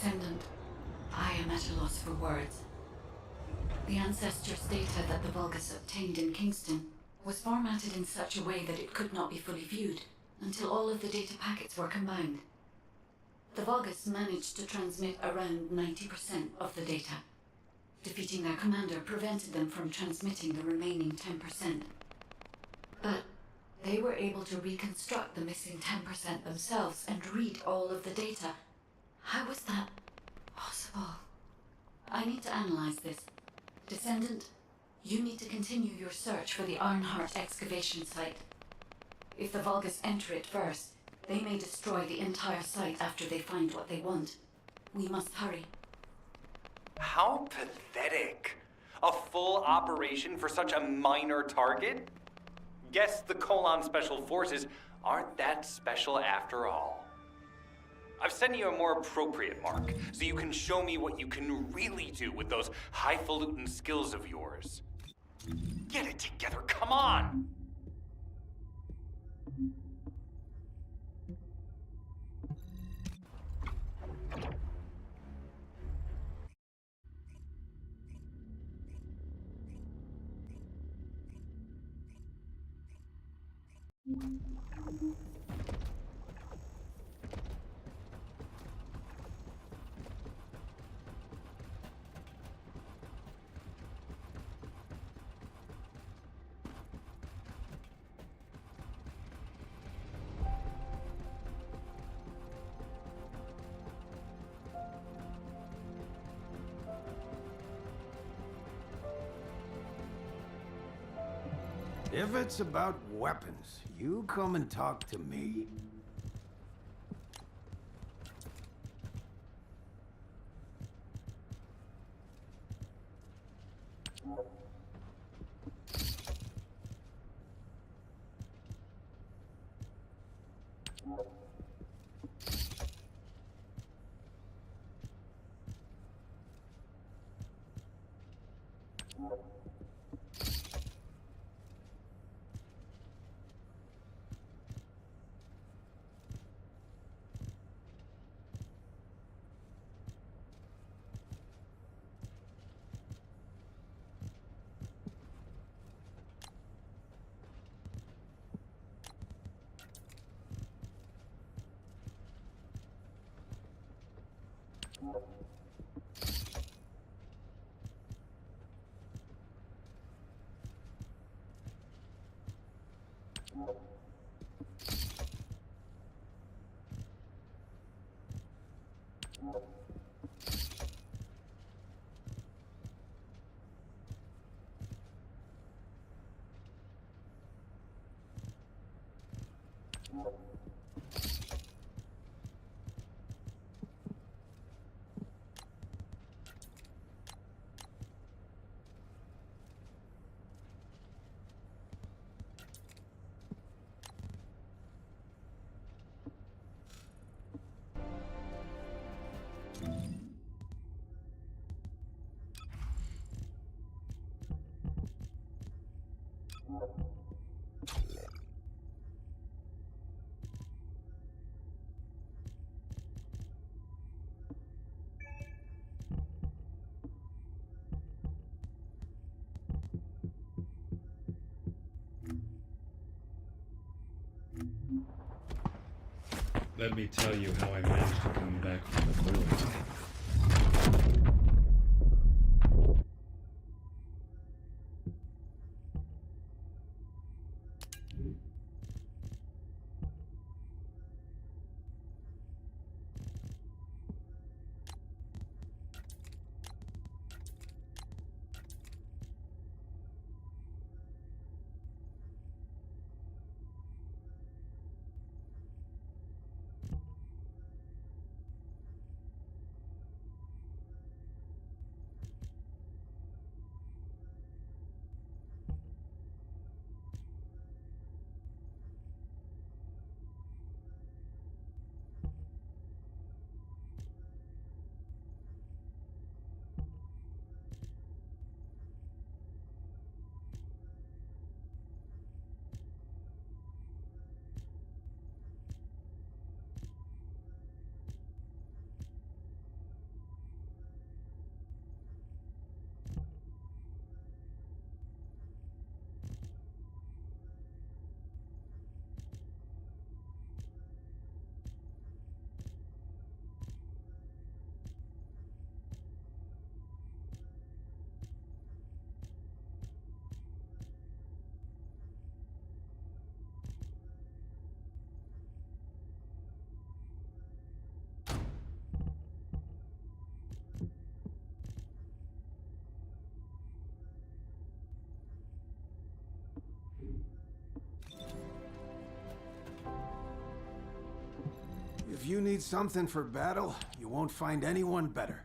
Descendant, I am at a loss for words. The ancestors' data that the Vulgus obtained in Kingston was formatted in such a way that it could not be fully viewed until all of the data packets were combined. The Vulgus managed to transmit around 90% of the data. Defeating their commander prevented them from transmitting the remaining 10%. But they were able to reconstruct the missing 10% themselves and read all of the data. How was that possible? I need to analyze this. Descendant, you need to continue your search for the Arnhart excavation site. If the Vulgus enter it first, they may destroy the entire site after they find what they want. We must hurry. How pathetic. A full operation for such a minor target? Guess the Colon Special Forces aren't that special after all. I've sent you a more appropriate mark, so you can show me what you can really do with those highfalutin skills of yours. Get it together, come on! If it's about weapons, you come and talk to me. Let me tell you how I managed to come back from the toilet. need something for battle, you won't find anyone better.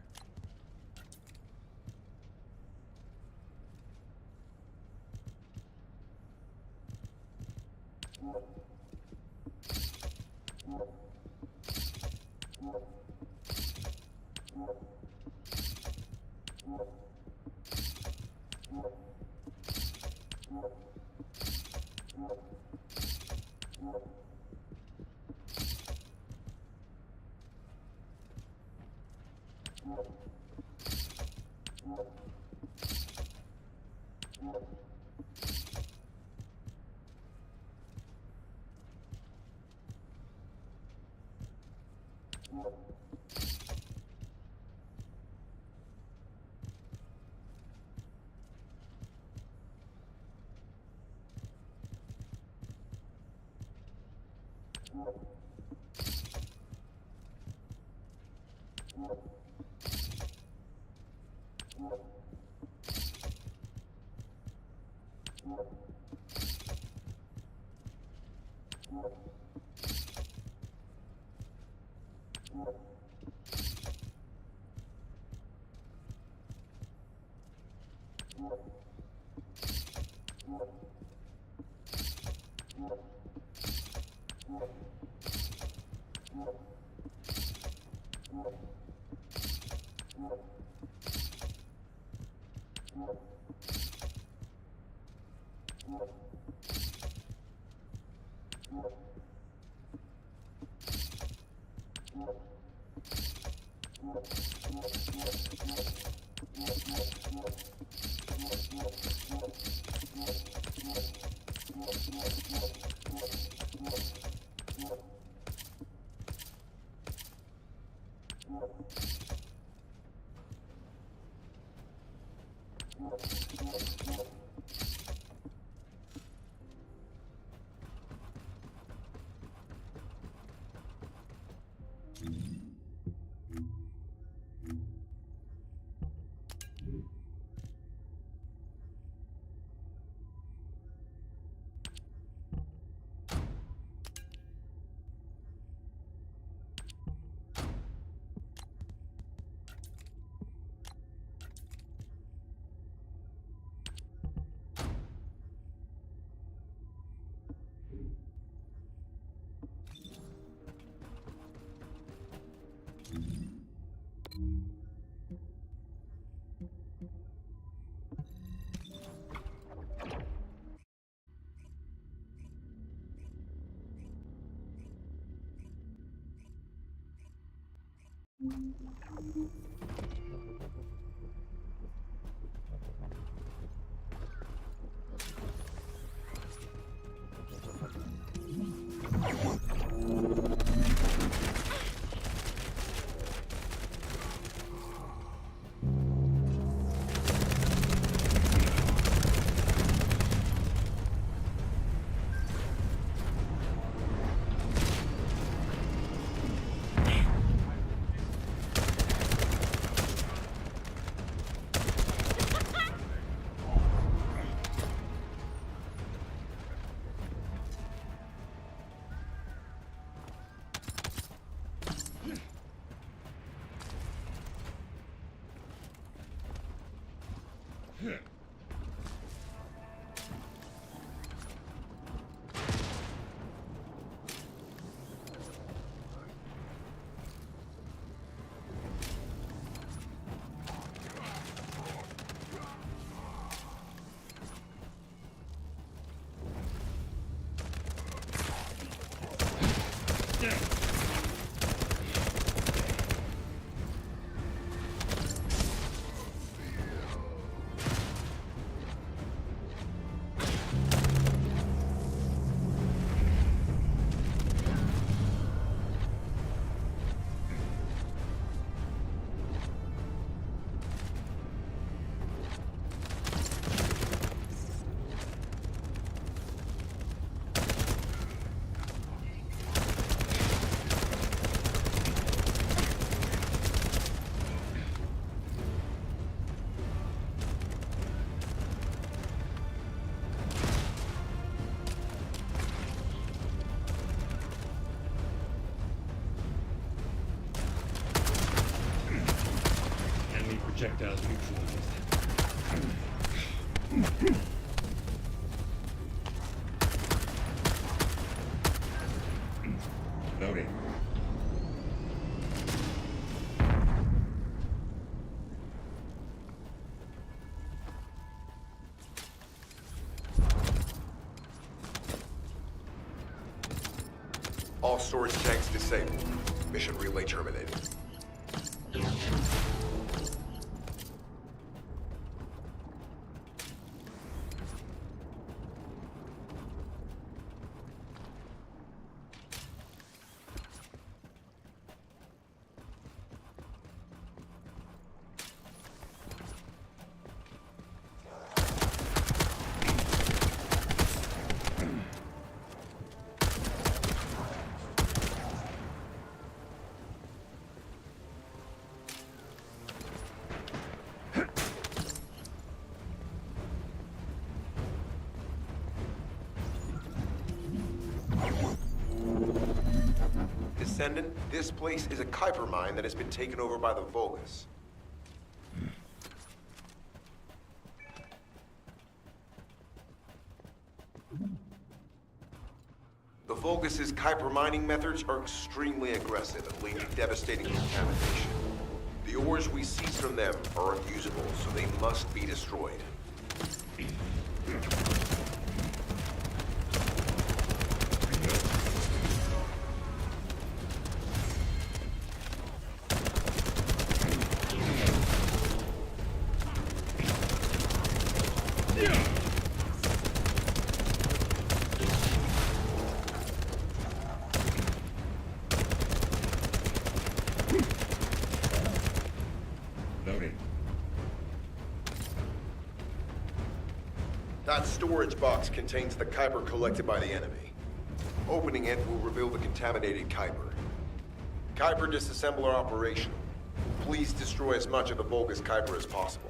projectiles neutralized. Loading. All storage tanks disabled. Mission relay terminated. Descendant, this place is a Kuiper mine that has been taken over by the Vulgus. The Vulgus' Kuiper mining methods are extremely aggressive and lead to devastating contamination. The ores we seize from them are unusable, so they must be destroyed. Loading. That storage box contains the Kuiper collected by the enemy. Opening it will reveal the contaminated Kuiper. Kuiper disassembler operational. Please destroy as much of the Vulgus Kuiper as possible.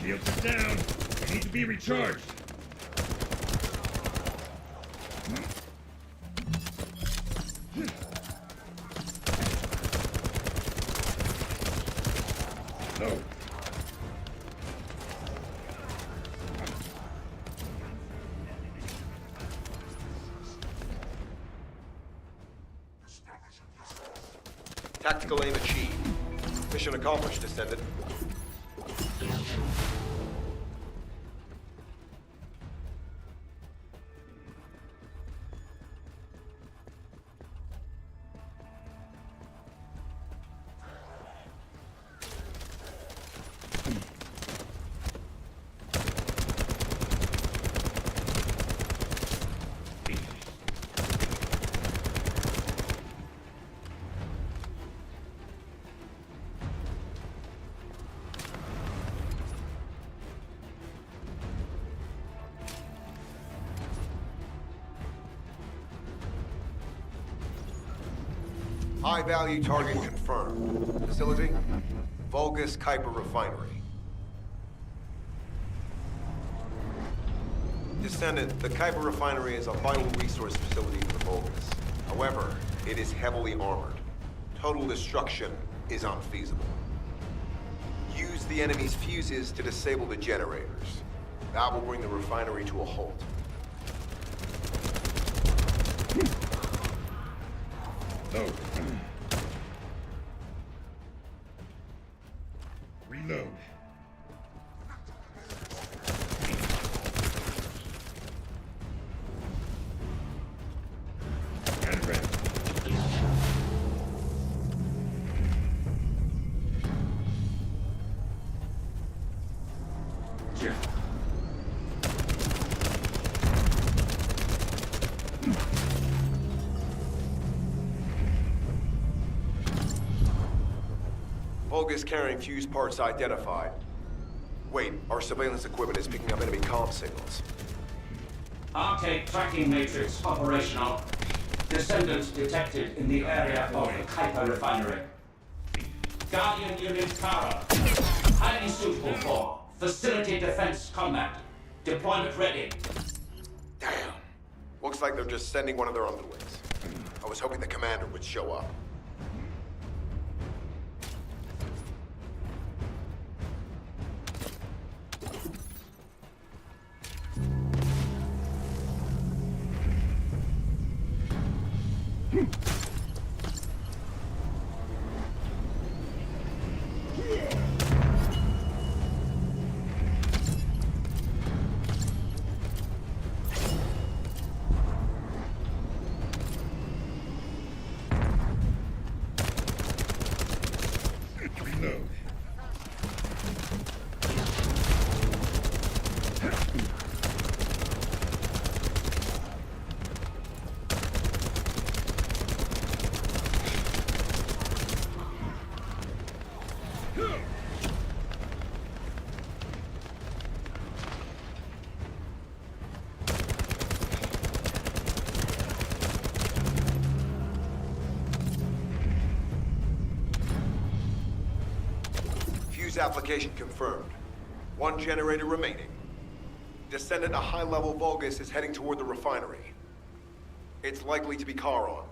Shields are down. They need to be recharged. Load. Tactical aim achieved. Mission accomplished, Descendant. High-value target confirmed. Facility? Vulgus Kuiper Refinery. Descendant, the Kuiper Refinery is a vital resource facility for the Vulgus. However, it is heavily armored. Total destruction is unfeasible. Use the enemy's fuses to disable the generators. That will bring the refinery to a halt. No. Reload. And ready. Yeah. Vulgus carrying fuse parts identified. Wait, our surveillance equipment is picking up enemy comm signals. Arcade tracking matrix operational. Descendants detected in the area of the Kuiper refinery. Guardian unit Kara. Highly suitable for facility defense combat. Deployment ready. Damn. Looks like they're just sending one of their underlings. I was hoping the commander would show up. Reload. Fuse application confirmed. One generator remaining. Descendant, a high-level Vulgus is heading toward the refinery. It's likely to be Charon.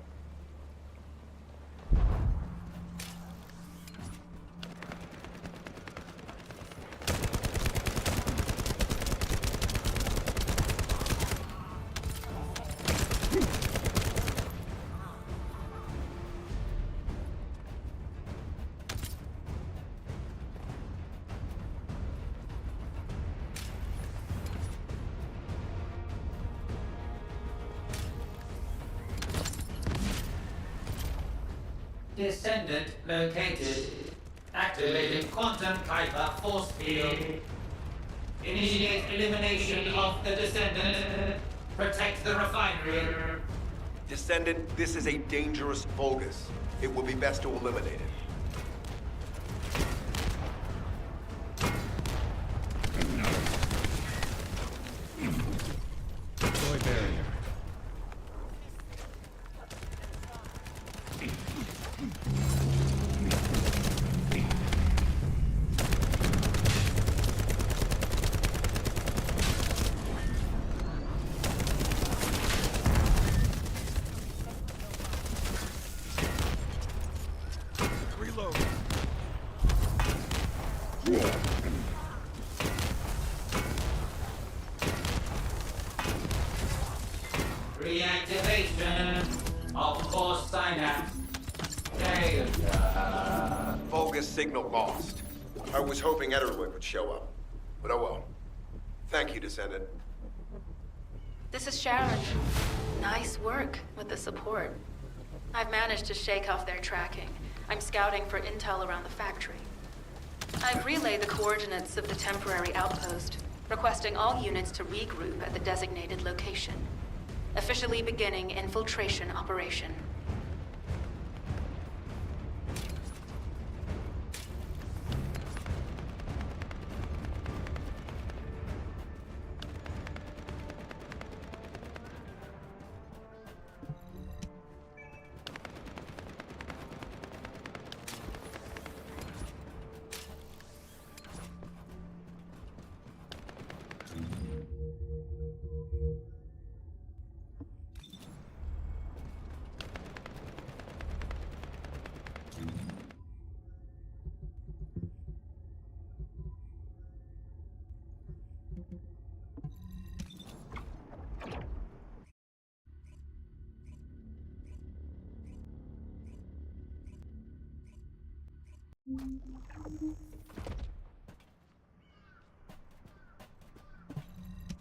Descendant located. Activating quantum Kuiper force field. Initiate elimination of the Descendant. Protect the refinery. Descendant, this is a dangerous Vulgus. It would be best to eliminate it. Deploy barrier. Reload. Reactivation of core synapse. Failure. Vulgus signal lost. I was hoping Ederlich would show up. But oh well. Thank you, Descendant. This is Sharon. Nice work with the support. I've managed to shake off their tracking. I'm scouting for intel around the factory. I've relayed the coordinates of the temporary outpost, requesting all units to regroup at the designated location. Officially beginning infiltration operation.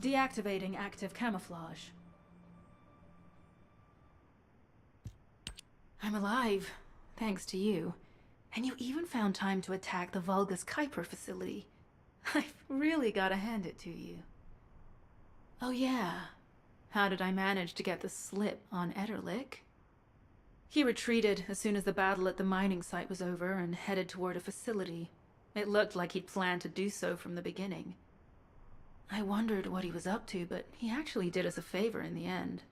Deactivating active camouflage. I'm alive, thanks to you. And you even found time to attack the Vulgus Kuiper facility. I've really gotta hand it to you. Oh yeah, how did I manage to get the slip on Ederlich? He retreated as soon as the battle at the mining site was over and headed toward a facility. It looked like he'd planned to do so from the beginning. I wondered what he was up to, but he actually did us a favor in the end.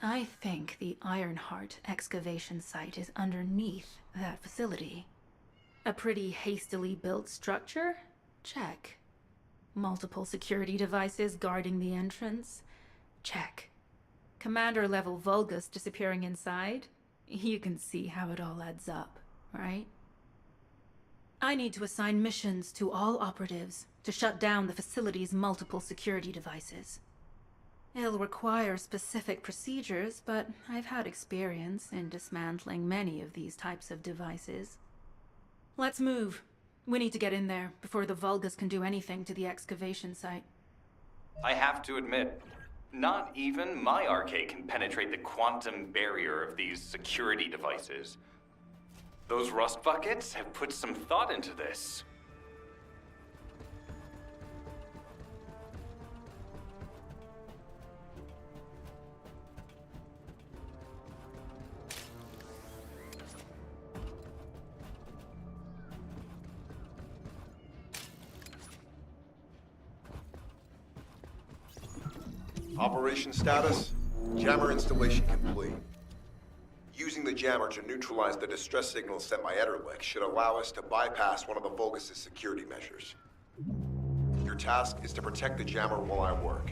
I think the Ironheart excavation site is underneath that facility. A pretty hastily built structure? Check. Multiple security devices guarding the entrance? Check. Commander-level Vulgus disappearing inside? You can see how it all adds up, right? I need to assign missions to all operatives to shut down the facility's multiple security devices. It'll require specific procedures, but I've had experience in dismantling many of these types of devices. Let's move. We need to get in there before the Vulgus can do anything to the excavation site. I have to admit, not even my arcade can penetrate the quantum barrier of these security devices. Those rust buckets have put some thought into this. Operation status, jammer installation complete. Using the jammer to neutralize the distress signals sent by Ederlich should allow us to bypass one of the Vulgus' security measures. Your task is to protect the jammer while I work.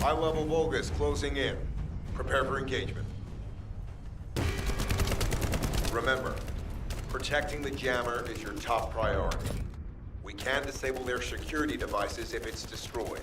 High-level Vulgus closing in. Prepare for engagement. Remember, protecting the jammer is your top priority. We can disable their security devices if it's destroyed.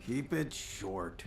Keep it short.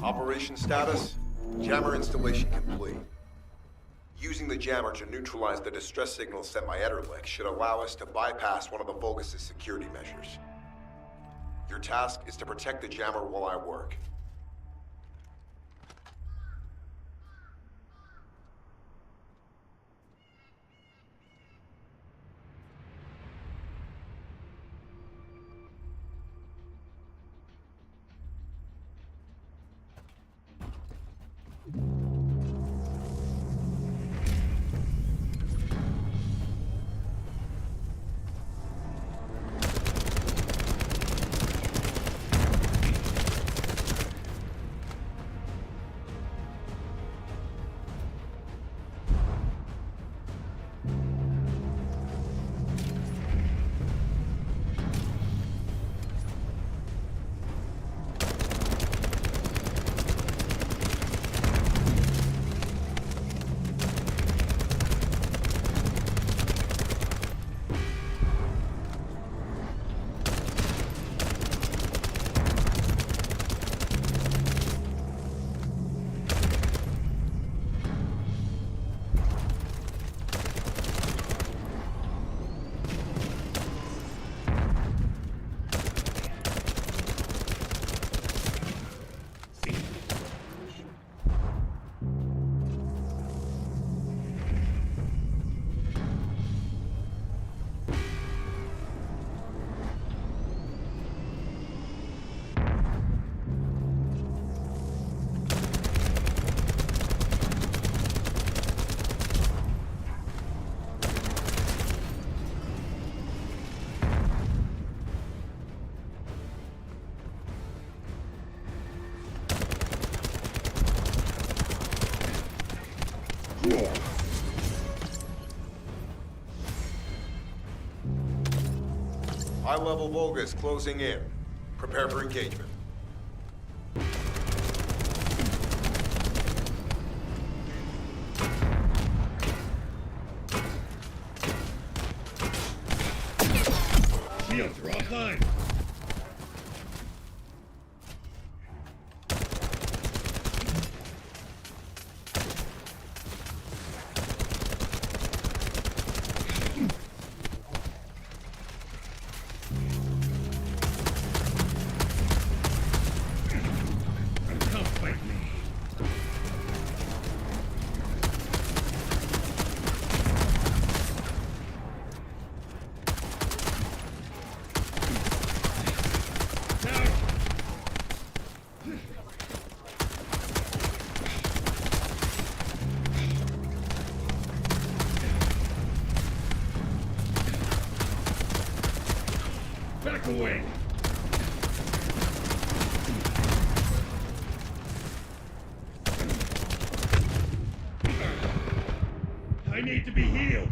Operation status? Jammer installation complete. Using the jammer to neutralize the distress signal sent by Ederlich should allow us to bypass one of the Vulgus' security measures. Your task is to protect the jammer while I work. High-level Vulgus closing in. Prepare for engagement. Shields are offline. Back away! I need to be healed!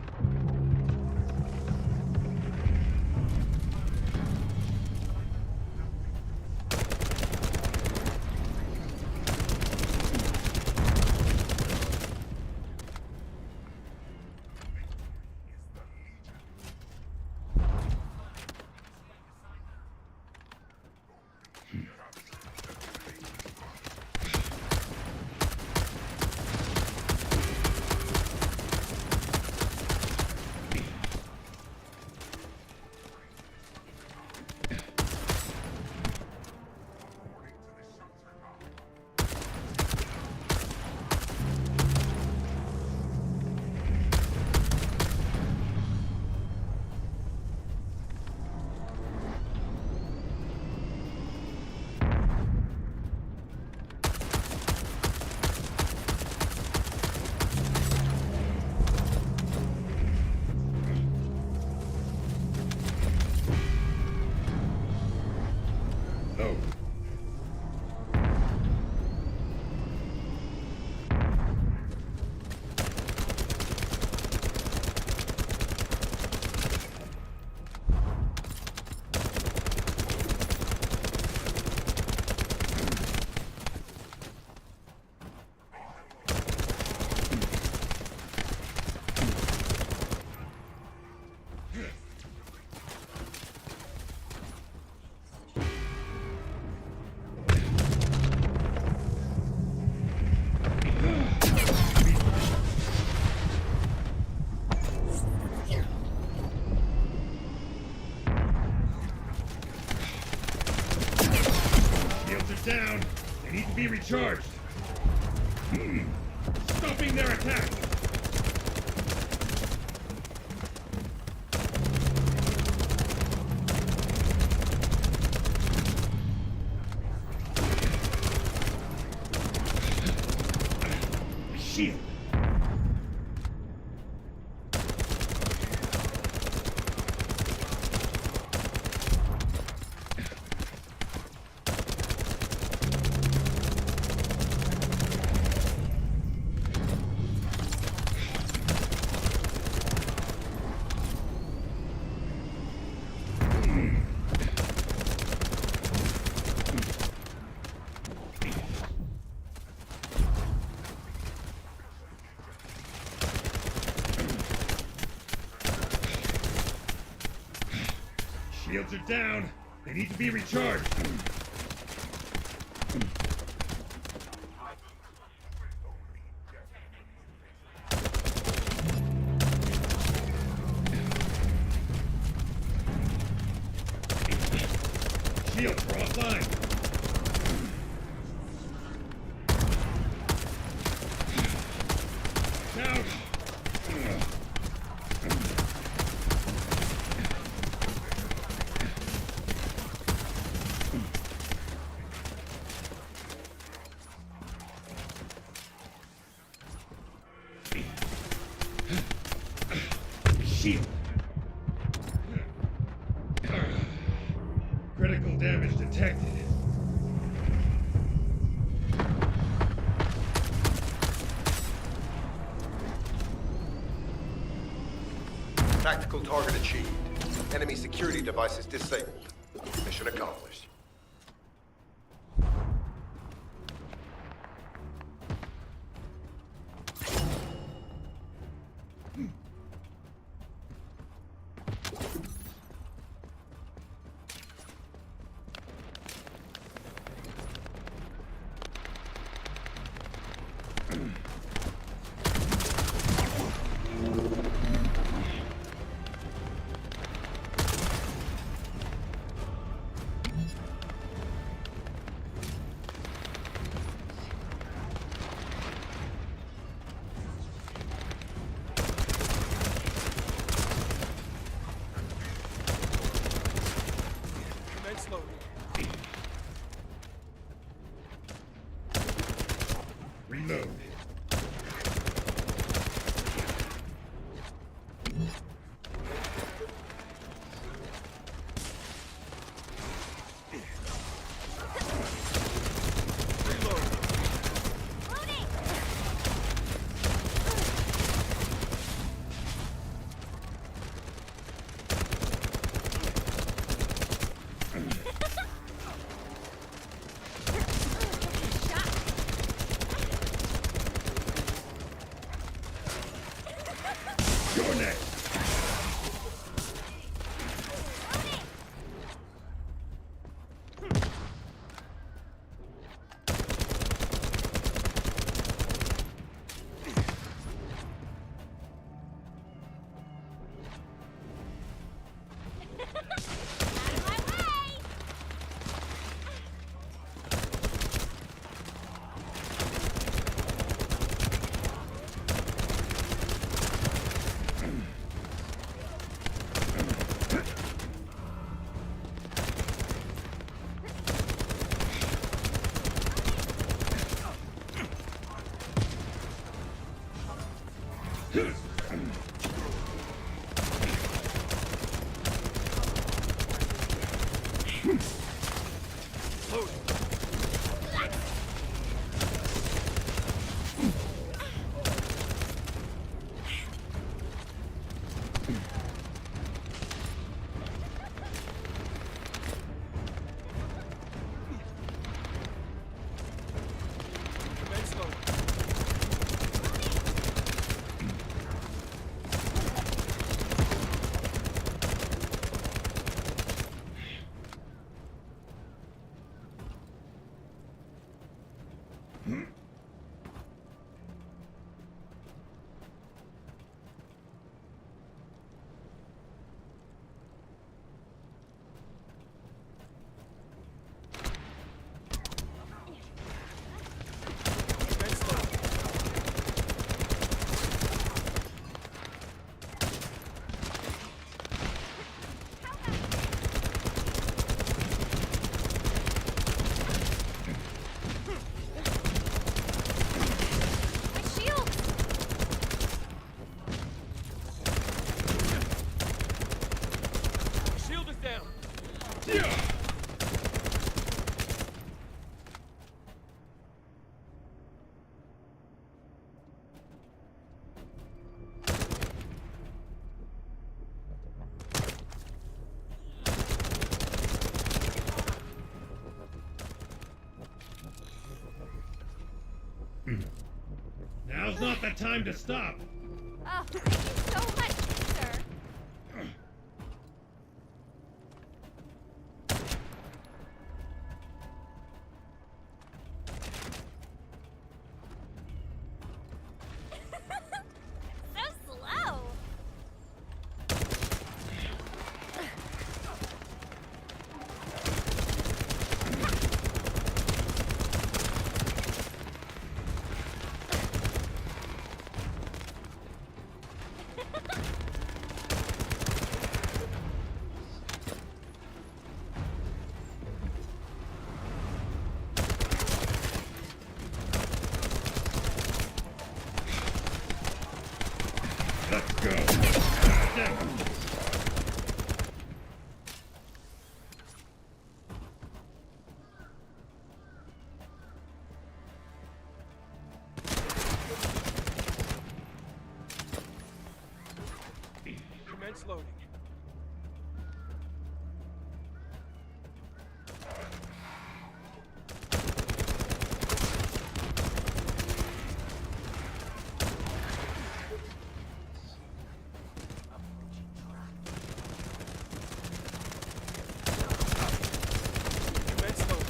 recharged. Stopping their attack. Shield. Shields are down. They need to be recharged. Shields are offline. Down. Shield. Critical damage detected. Tactical target achieved. Enemy security devices disabled. Mission accomplished. Reload. You're next. Now's not the time to stop! Oh, thank you so much, sir. So slow. Let's go! Damn. Commence loading. Commence loading.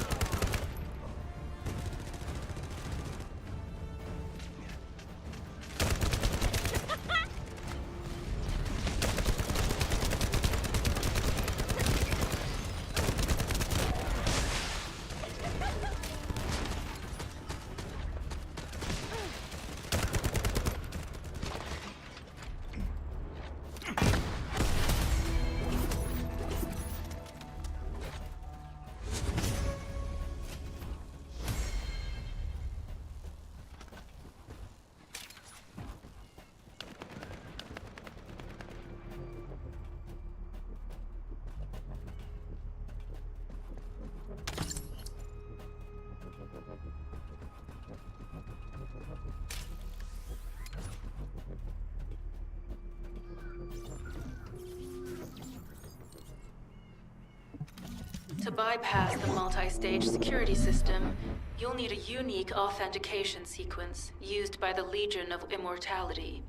To bypass the multi-stage security system, you'll need a unique authentication sequence used by the Legion of Immortality.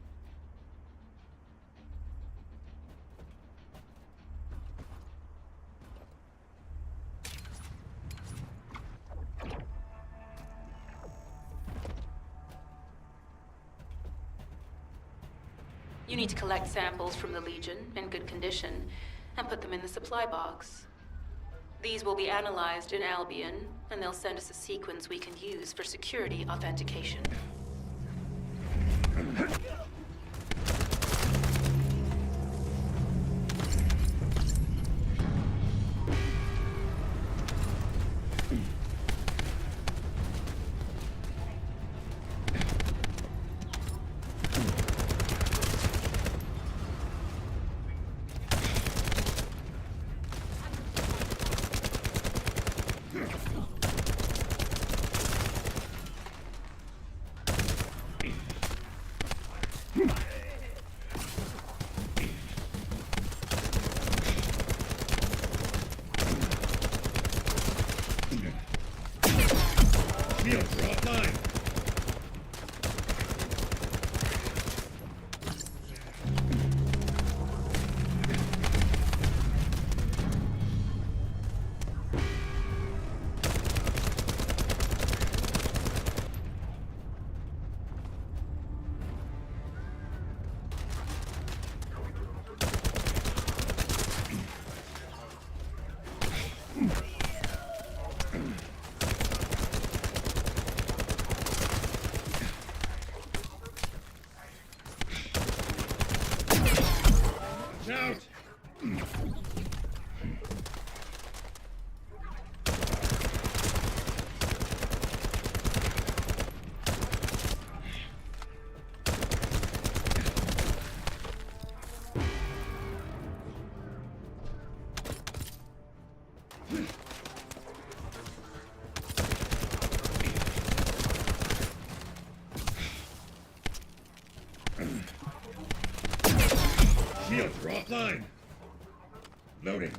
You need to collect samples from the Legion in good condition and put them in the supply box. These will be analyzed in Albion, and they'll send us a sequence we can use for security authentication. Shields are offline! Out! Shields are offline! Loading.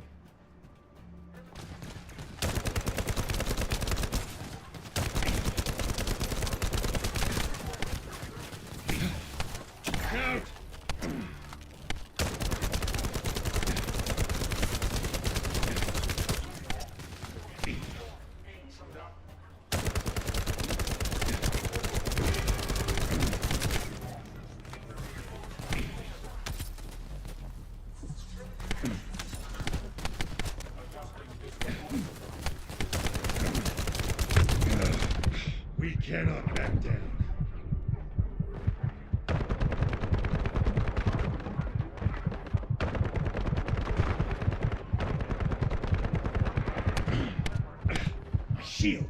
shield.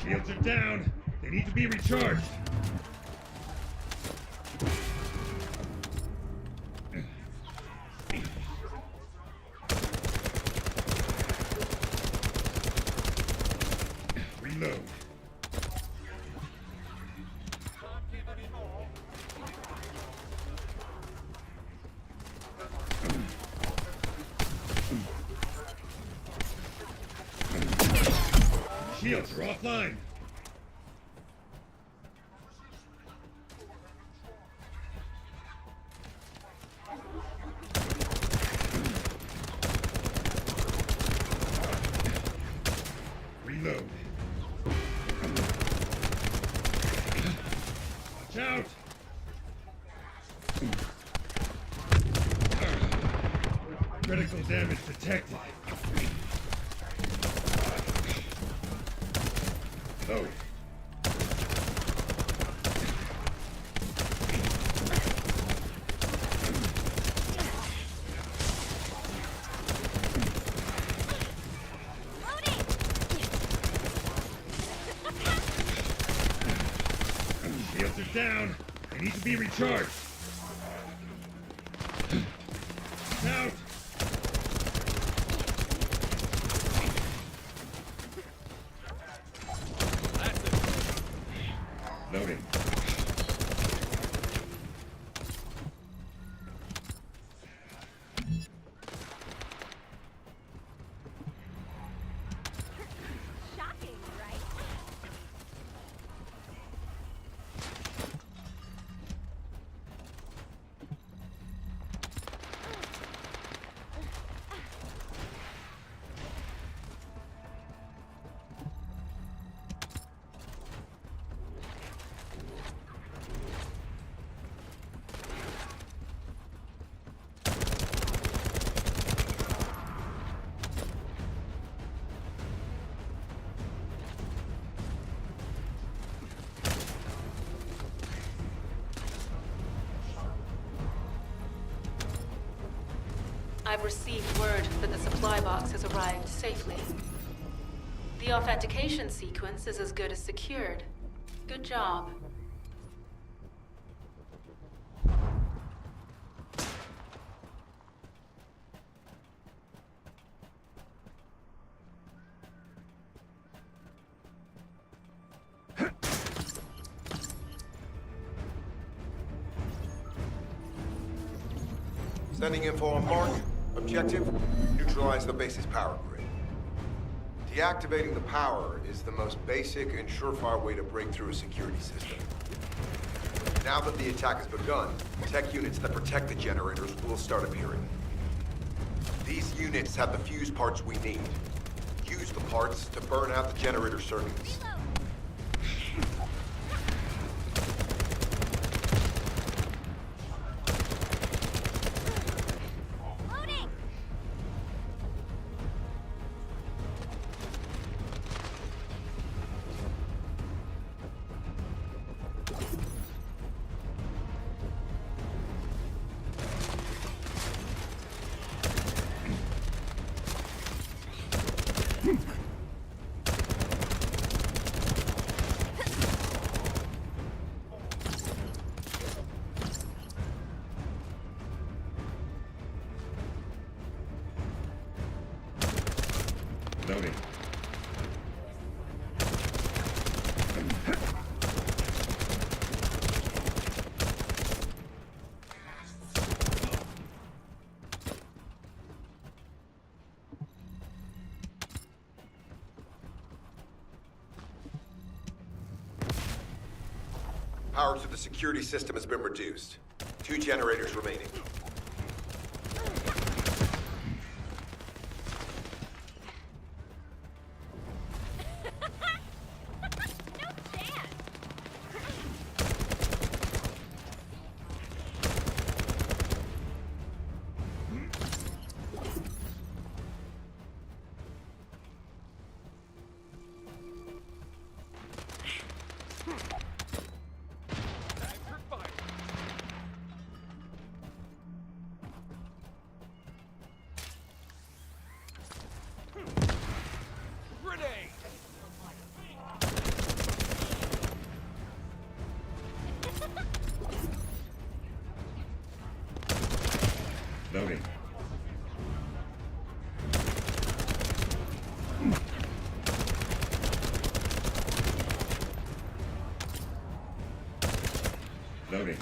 Shields are down. They need to be recharged. Reload. Shields are offline. Reload. Watch out! Critical damage detected. Load. Shields are down. They need to be recharged. Out. Loading. Shocking, right? I've received word that the supply box has arrived safely. The authentication sequence is as good as secured. Good job. Sending info on mark. Objective, neutralize the base's power grid. Deactivating the power is the most basic and surefire way to break through a security system. Now that the attack has begun, tech units that protect the generators will start appearing. These units have the fuse parts we need. Use the parts to burn out the generator circuits. Loading! Loading. Power to the security system has been reduced. 2 generators remaining. No chance! Time for fire. Loading.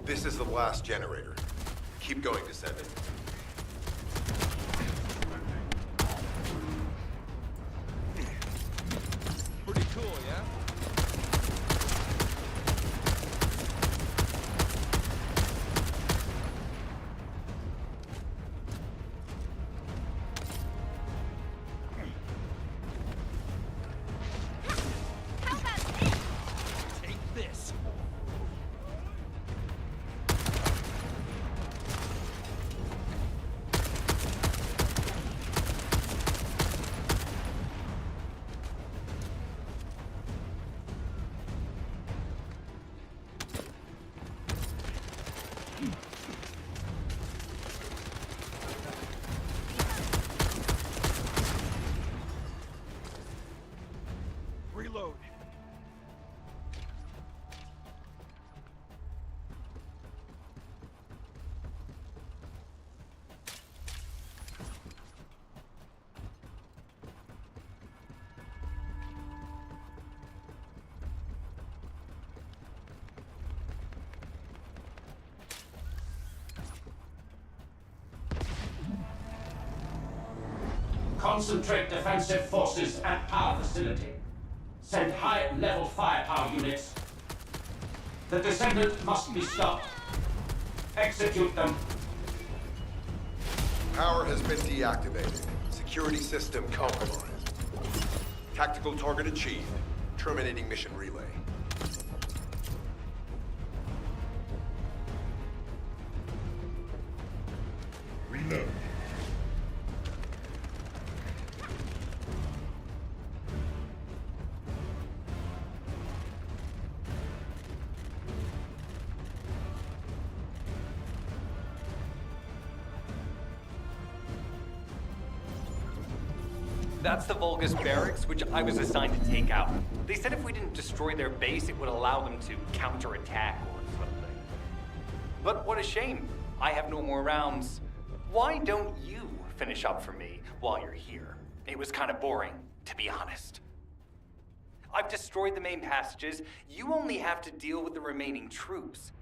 This is the last generator. Keep going, Descendant. Pretty cool, yeah? How about this? Take this. Reload. Concentrate defensive forces at our facility. Send high-level firepower units. The Descendant must be stopped. Execute them. Power has been deactivated. Security system compromised. Tactical target achieved. Terminating mission relay. Reload. That's the Vulgus barracks, which I was assigned to take out. They said if we didn't destroy their base, it would allow them to counterattack or something. But what a shame. I have no more rounds. Why don't you finish up for me while you're here? It was kind of boring, to be honest. I've destroyed the main passages. You only have to deal with the remaining troops.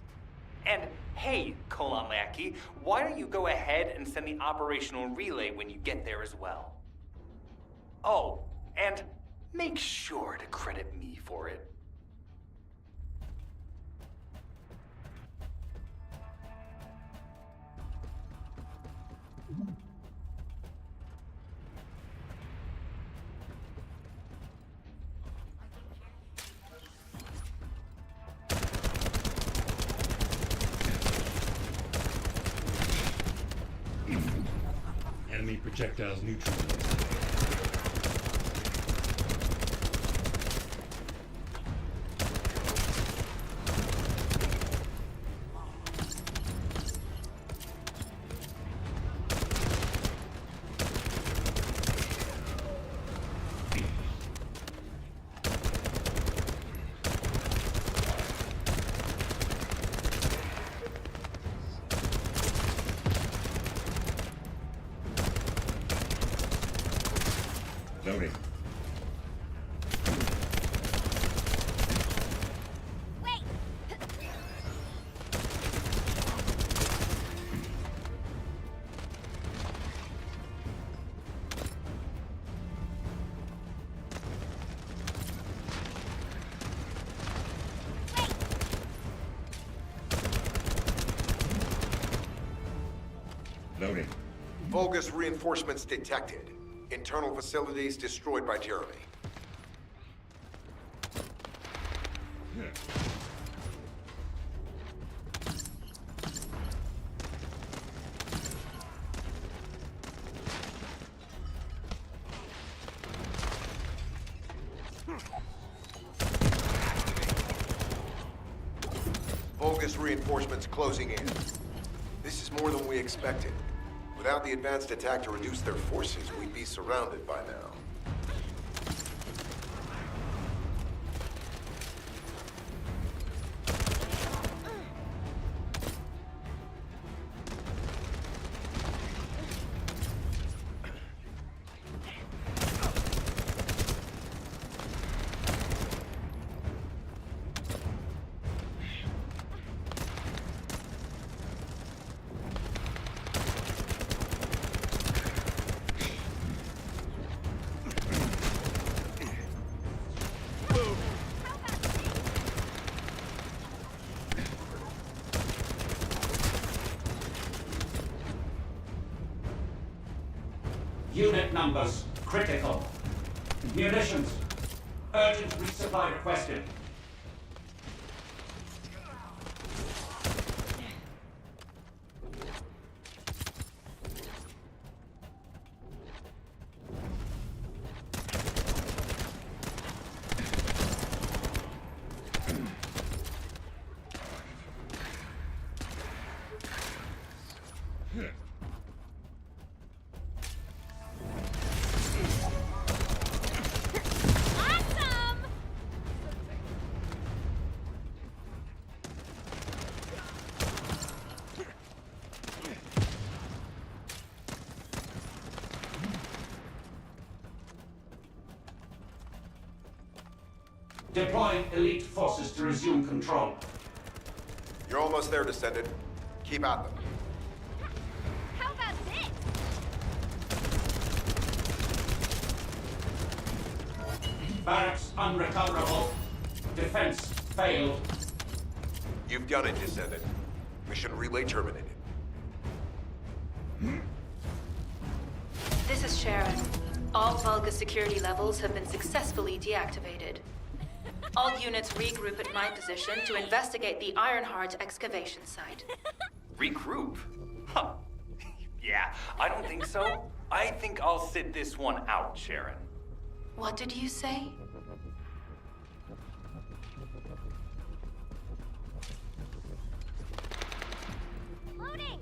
And hey, Colon Lackey, why don't you go ahead and send the operational relay when you get there as well? Oh, and make sure to credit me for it. Enemy projectiles neutralized. Loading. Wait! Loading. Vulgus reinforcements detected. Internal facilities destroyed by Jeremy. Yeah. Vulgus reinforcements closing in. This is more than we expected. Without the advanced attack to reduce their forces, we'd be surrounded by now. Unit numbers critical. Munitions. Urgent resupply requested. Awesome! Deploying elite forces to resume control. You're almost there, Descendant. Keep at them. How about this? Barracks unrecoverable. Defense failed. You've done it, Descendant. Mission relay terminated. This is Sharon. All Vulgus security levels have been successfully deactivated. All units regroup at my position to investigate the Ironheart excavation site. Regroup? Huh. Yeah, I don't think so. I think I'll sit this one out, Sharon. What did you say? Loading!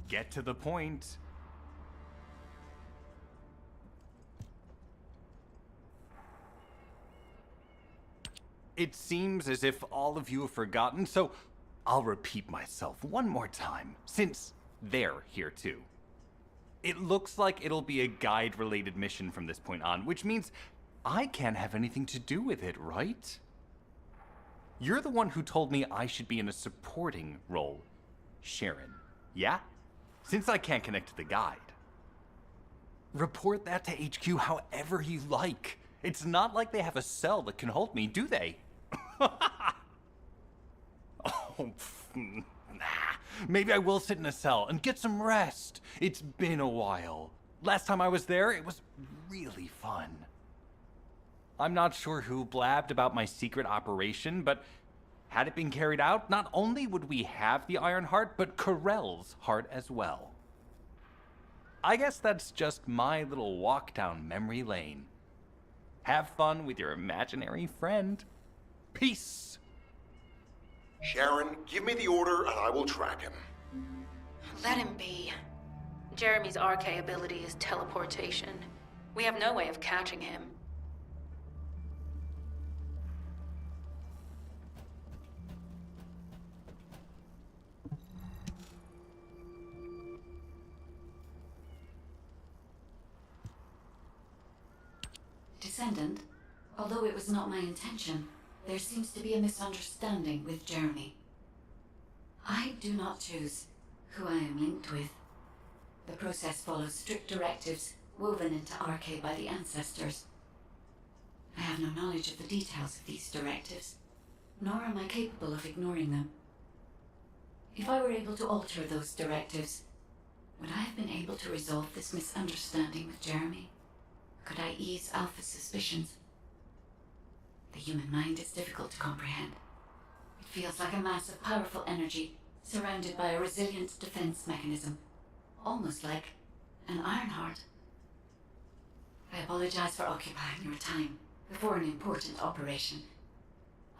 Get to the point. It seems as if all of you have forgotten, so I'll repeat myself one more time, since they're here too. It looks like it'll be a guide-related mission from this point on, which means I can't have anything to do with it, right? You're the one who told me I should be in a supporting role, Sharon, yeah? Since I can't connect to the guide. Report that to HQ however you like. It's not like they have a cell that can hold me, do they? Nah. Maybe I will sit in a cell and get some rest. It's been a while. Last time I was there, it was really fun. I'm not sure who blabbed about my secret operation, but had it been carried out, not only would we have the Iron Heart, but Corell's heart as well. I guess that's just my little walk down memory lane. Have fun with your imaginary friend. Peace. Sharon, give me the order and I will track him. Let him be. Jeremy's RK ability is teleportation. We have no way of catching him. Descendant, although it was not my intention, there seems to be a misunderstanding with Jeremy. I do not choose who I am linked with. The process follows strict directives woven into RK by the ancestors. I have no knowledge of the details of these directives, nor am I capable of ignoring them. If I were able to alter those directives, would I have been able to resolve this misunderstanding with Jeremy? Could I ease Alpha's suspicions? The human mind is difficult to comprehend. It feels like a mass of powerful energy surrounded by a resilient defense mechanism, almost like an iron heart. I apologize for occupying your time before an important operation.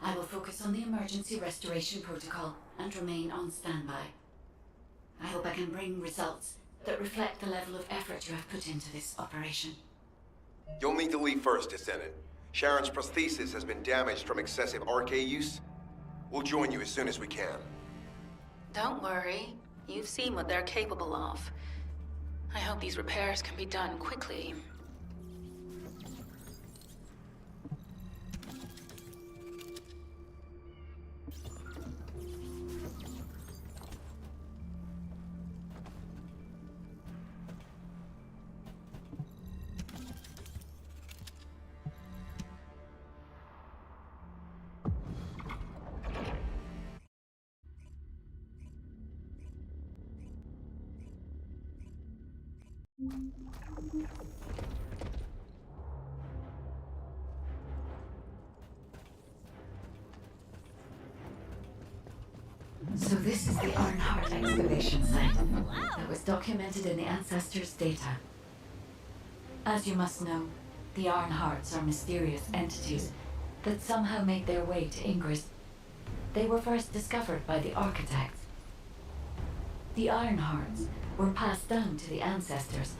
I will focus on the emergency restoration protocol and remain on standby. I hope I can bring results that reflect the level of effort you have put into this operation. You'll need to leave First Descendant. Sharon's prosthesis has been damaged from excessive RK use. We'll join you as soon as we can. Don't worry. You've seen what they're capable of. I hope these repairs can be done quickly. So this is the Ironheart excavation site that was documented in the Ancestors' data. As you must know, the Ironhearts are mysterious entities that somehow made their way to Ingress. They were first discovered by the architects. The Ironhearts were passed down to the Ancestors,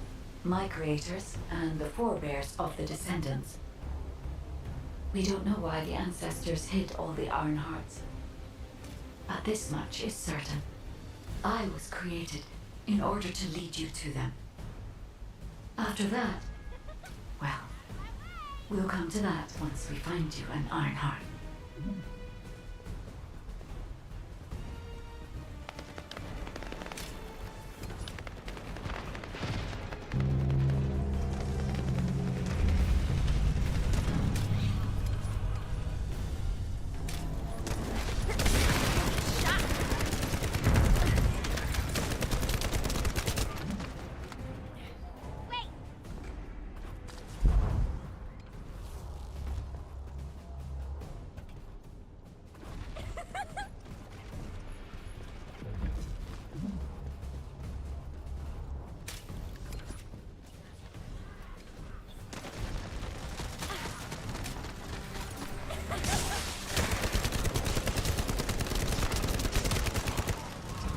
my creators, and the forebears of the Descendants. We don't know why the Ancestors hid all the Ironhearts. But this much is certain. I was created in order to lead you to them. After that, well, we'll come to that once we find you an Ironheart.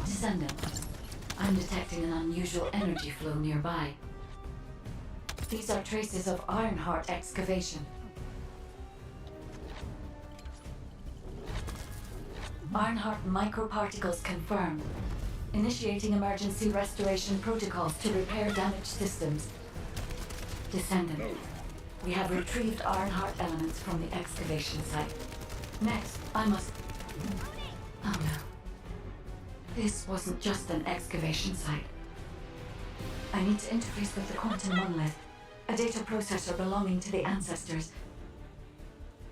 Descendant, I'm detecting an unusual energy flow nearby. These are traces of Ironheart excavation. Ironheart microparticles confirmed. Initiating emergency restoration protocols to repair damaged systems. Descendant, we have retrieved Ironheart elements from the excavation site. Next, I must... Oh no. This wasn't just an excavation site. I need to interface with the quantum monolith, a data processor belonging to the Ancestors.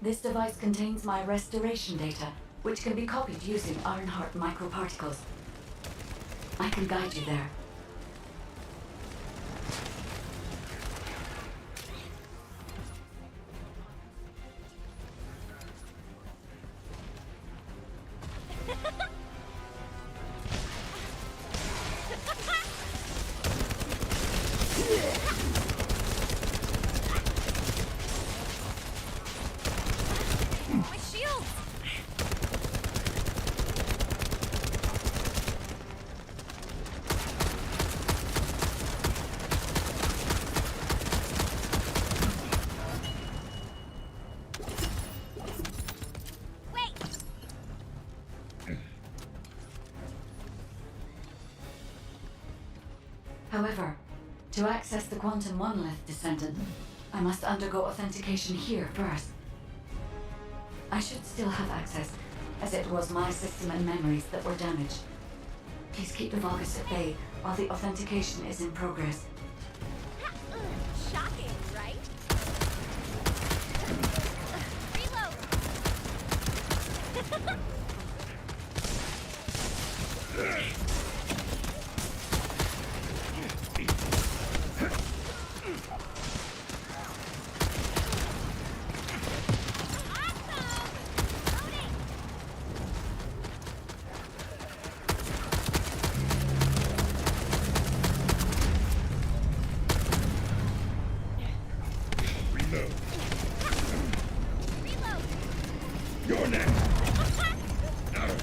This device contains my restoration data, which can be copied using Ironheart microparticles. I can guide you there. My shield! However, to access the quantum monolith, Descendant, I must undergo authentication here first. I should still have access, as it was my system and memories that were damaged. Please keep the Vulgus at bay while the authentication is in progress. Shocking, right? Reload. You're next. Out of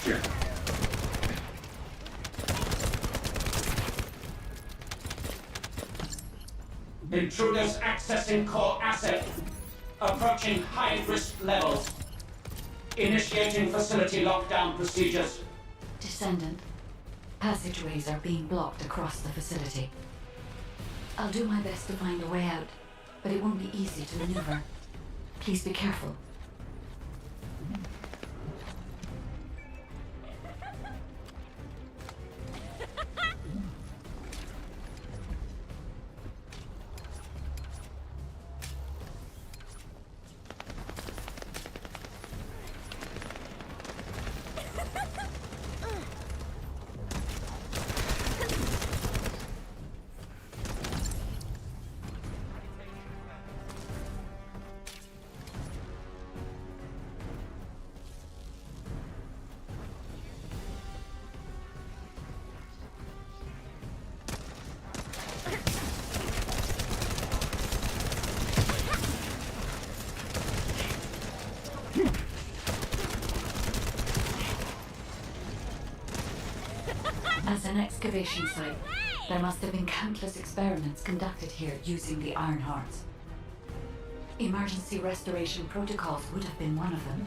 here. Intruders accessing core asset. Approaching high-risk levels. Initiating facility lockdown procedures. Descendant, passageways are being blocked across the facility. I'll do my best to find a way out, but it won't be easy to maneuver. Please be careful. As an excavation site, there must have been countless experiments conducted here using the Iron Hearts. Emergency restoration protocols would have been one of them.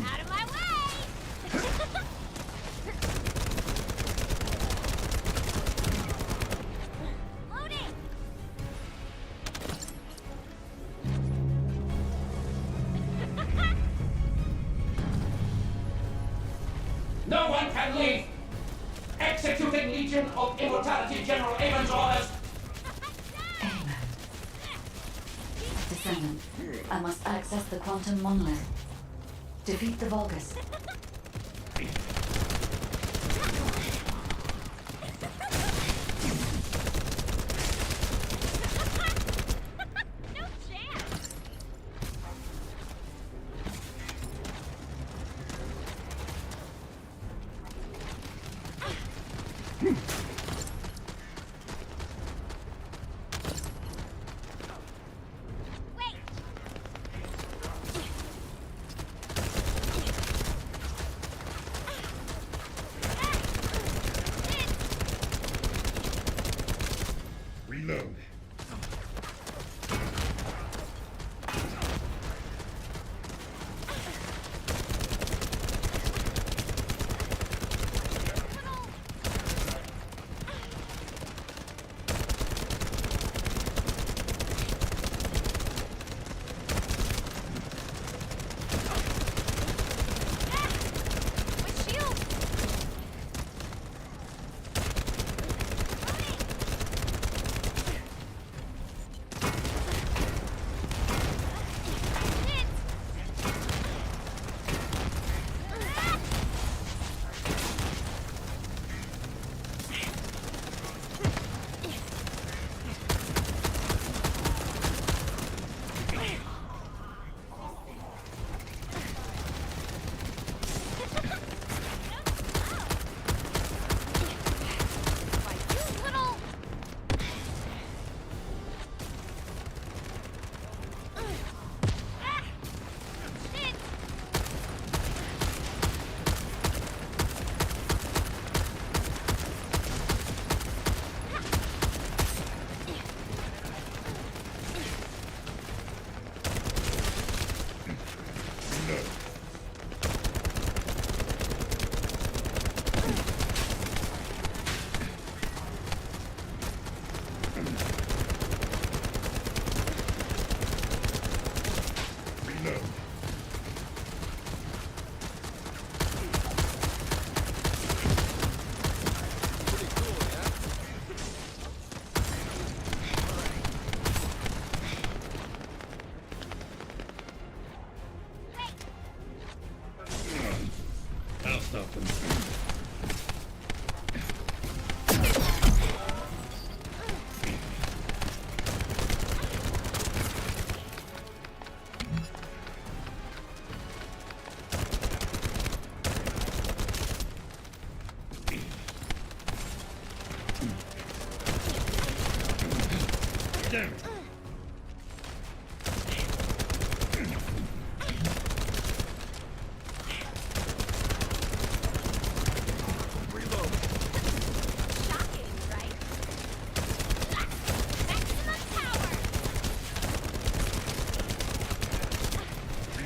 Out of my way! Loading! No one can leave! Executing Legion of Immortality General Amon's orders! Amen. Descendant, I must access the quantum monolith. Defeat the Vulgus. No chance! Wait!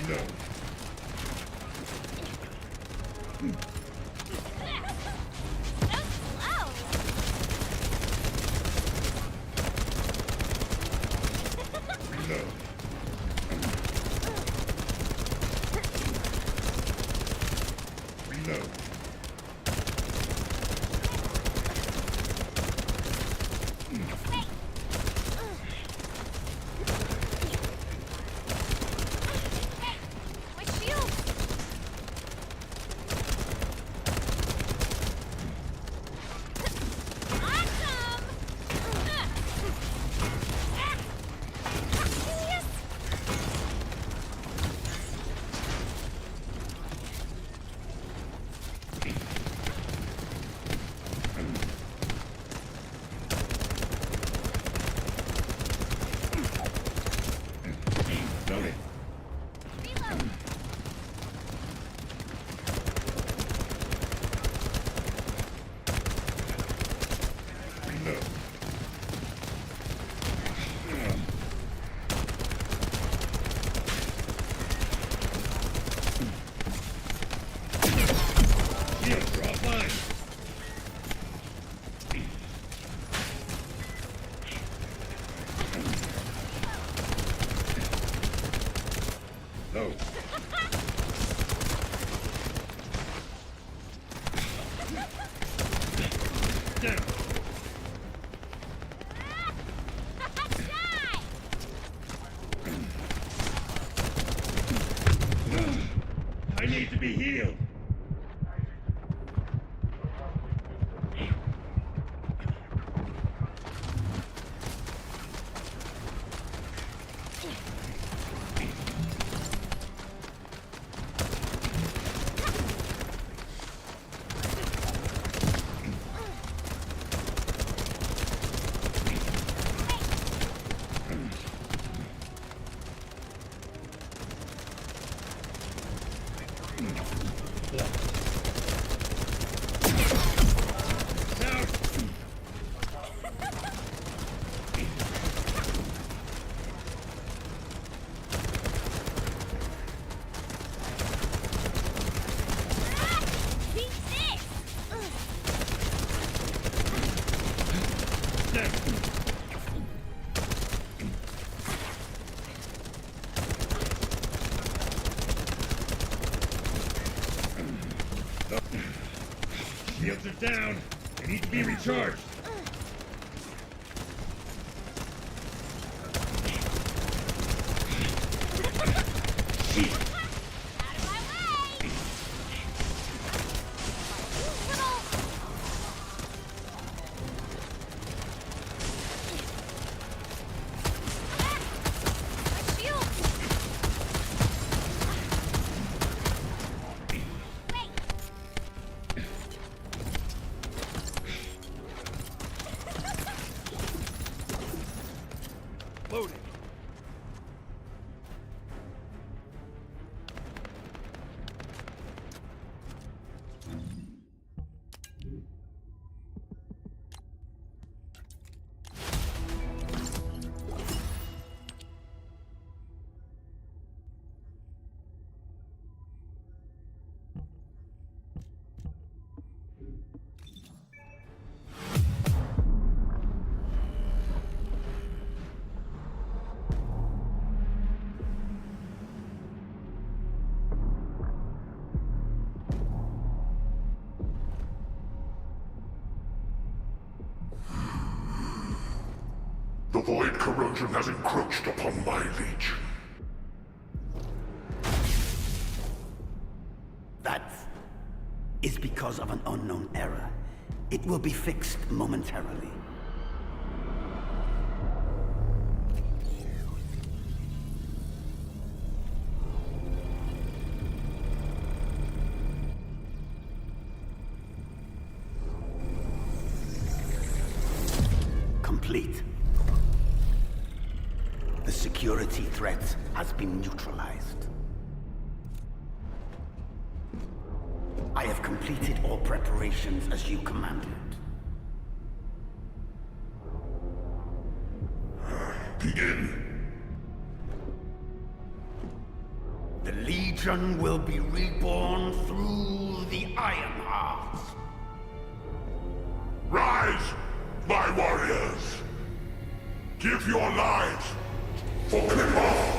So slow. Hey, my shield. Awesome. Yes. Loaded. Reload. Shields are offline. Load. Down. Die. I need to be healed. Down. Beat this. Down. Shields are down. They need to be recharged. Shit. Out of my way. Little. My shield. Wait. Loading. The void corrosion has encroached upon my legion. That is because of an unknown error. It will be fixed momentarily. Complete. The security threat has been neutralized. I have completed all preparations as you commanded. The Legion will be reborn through the Ironheart. Rise, my warriors! Give your lives for Clipper!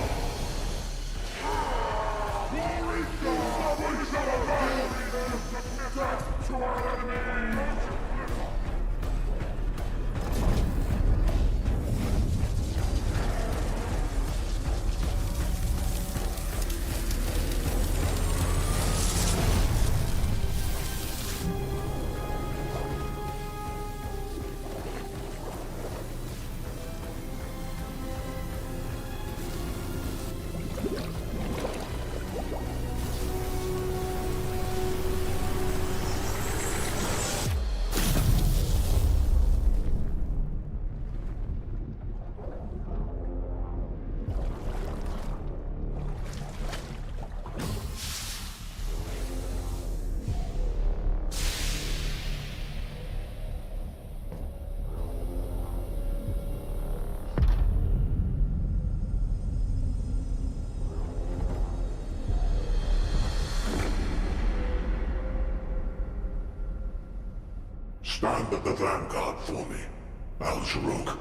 Stand at the vanguard for me, Al-Zaruk.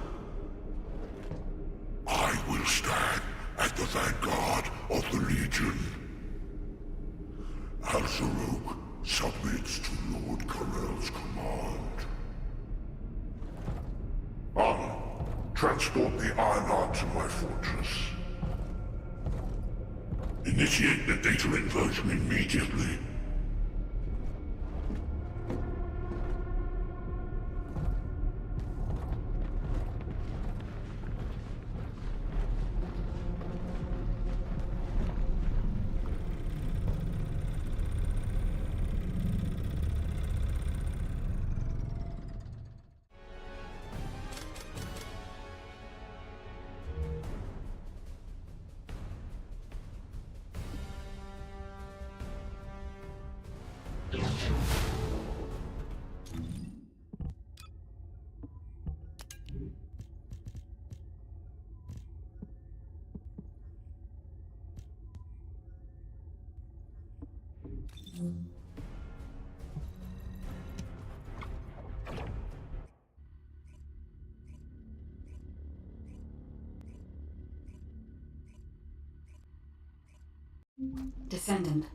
I will stand at the vanguard of the Legion. Al-Zaruk submits to Lord Karel's command. Armor, transport the Ironheart to my fortress. Initiate the data inversion immediately. Descendant,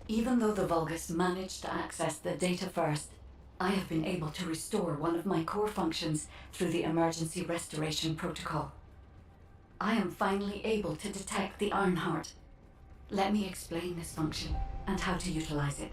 even though the Vulgus managed to access the data first, I have been able to restore one of my core functions through the emergency restoration protocol. I am finally able to detect the Ironheart. Let me explain this function and how to utilize it.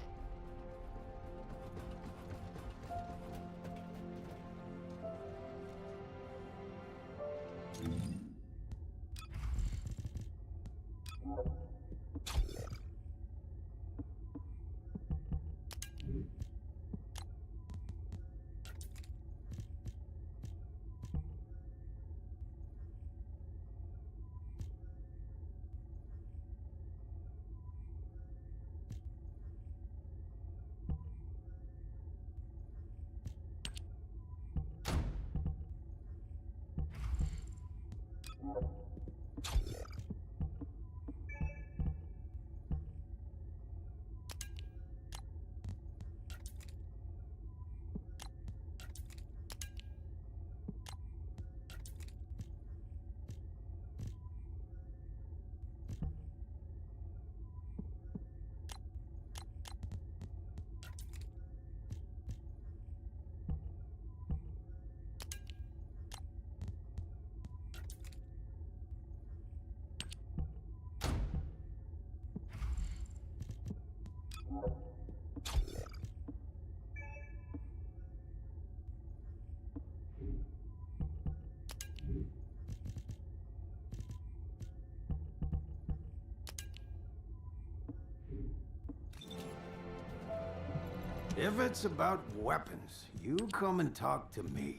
If it's about weapons, you come and talk to me.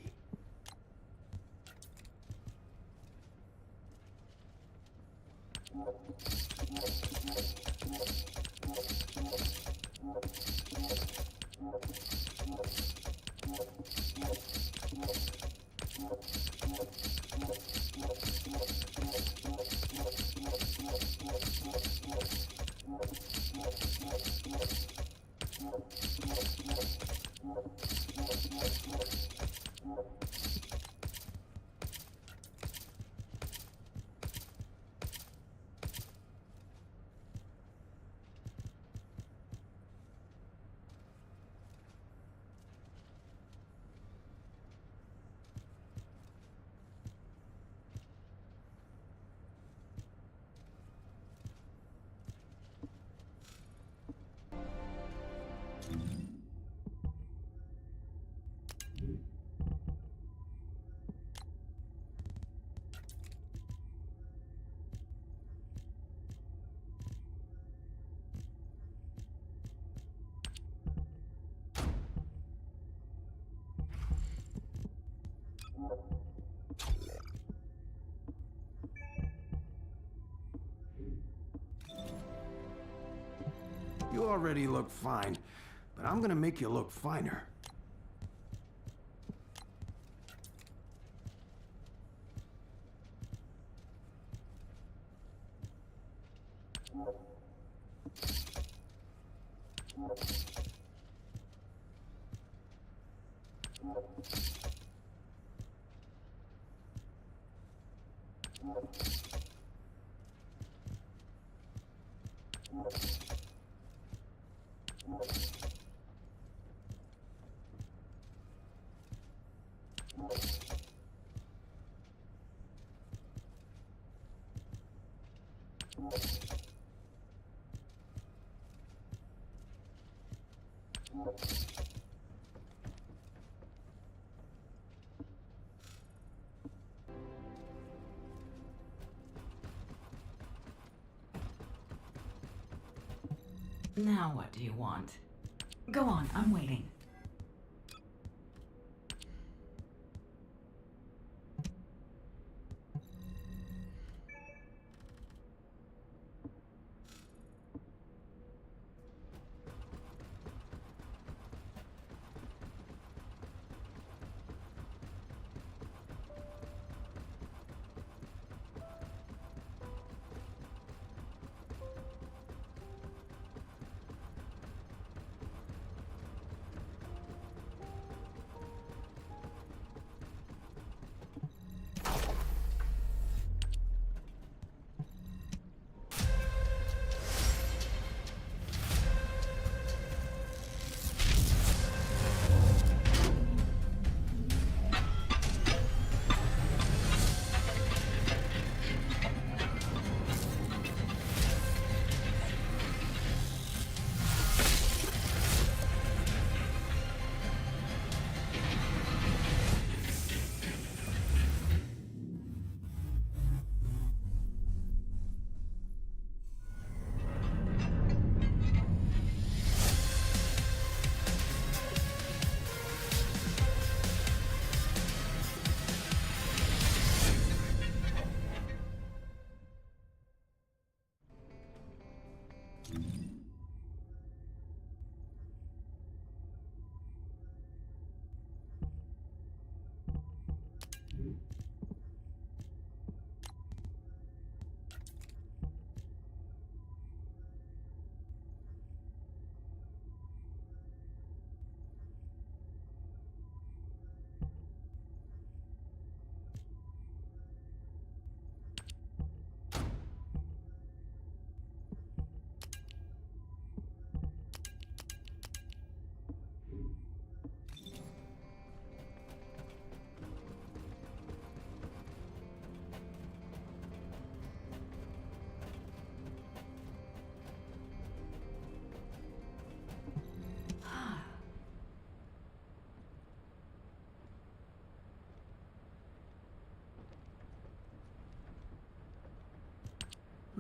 You already look fine, but I'm gonna make you look finer. Now what do you want? Go on, I'm waiting.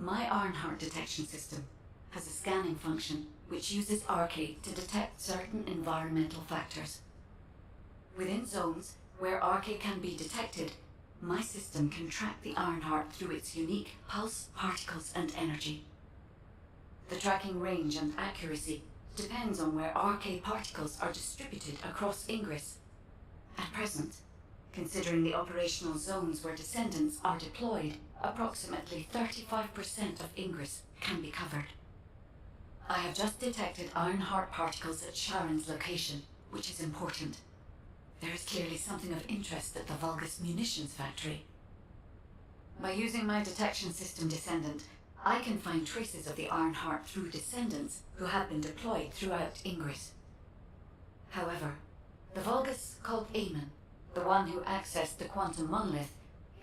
My Ironheart detection system has a scanning function which uses Arcade to detect certain environmental factors. Within zones where Arcade can be detected, my system can track the Ironheart through its unique pulse, particles, and energy. The tracking range and accuracy depends on where Arcade particles are distributed across Ingress. At present, considering the operational zones where Descendants are deployed, approximately 35% of Ingress can be covered. I have just detected Ironheart particles at Sharon's location, which is important. There is clearly something of interest at the Vulgus munitions factory. By using my detection system Descendant, I can find traces of the Ironheart through Descendants who have been deployed throughout Ingress. However, the Vulgus called Eamon, the one who accessed the quantum monolith,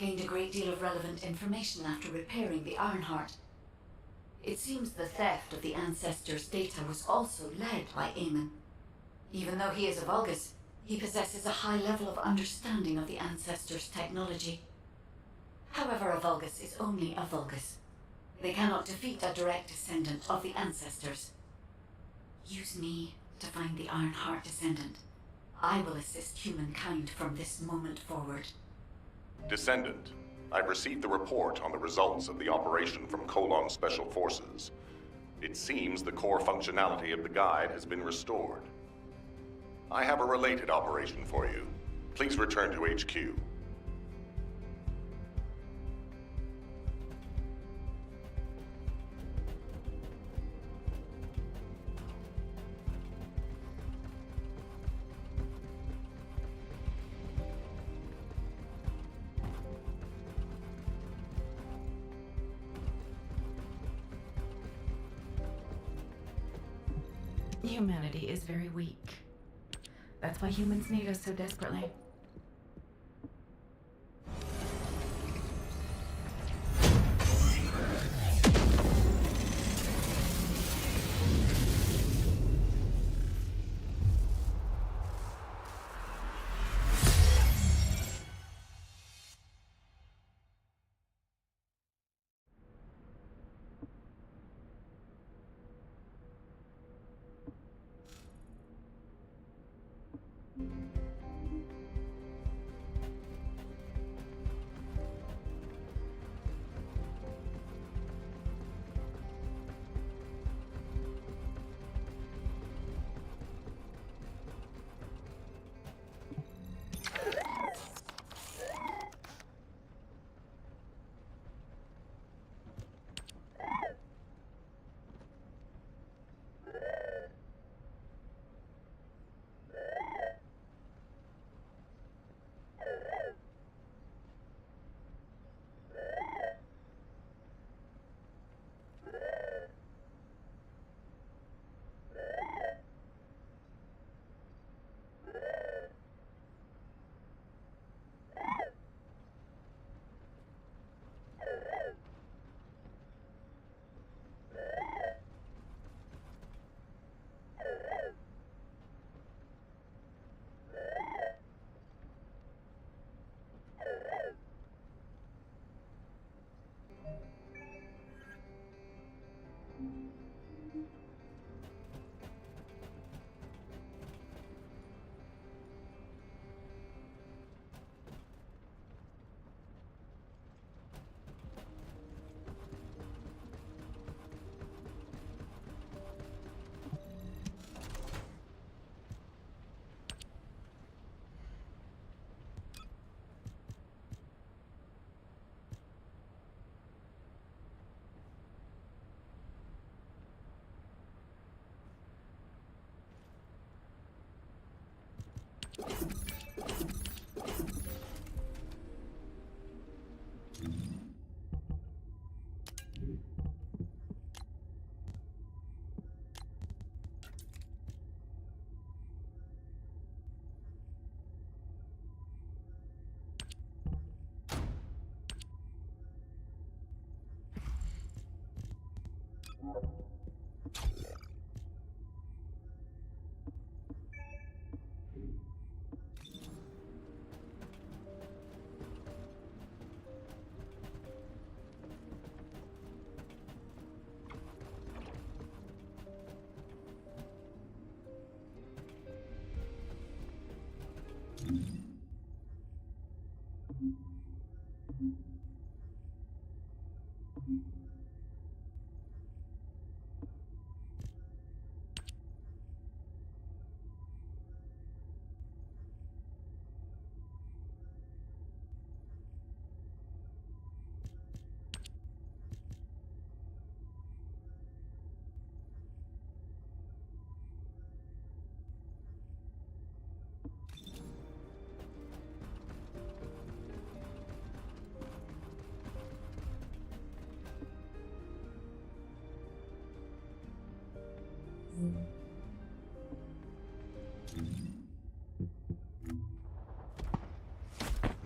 gained a great deal of relevant information after repairing the Ironheart. It seems the theft of the Ancestors' data was also led by Eamon. Even though he is a Vulgus, he possesses a high level of understanding of the Ancestors' technology. However, a Vulgus is only a Vulgus. They cannot defeat a direct descendant of the Ancestors. Use me to find the Ironheart Descendant. I will assist humankind from this moment forward. Descendant, I've received the report on the results of the operation from Colon Special Forces. It seems the core functionality of the guide has been restored. I have a related operation for you. Please return to HQ. Humanity is very weak. That's why humans need us so desperately.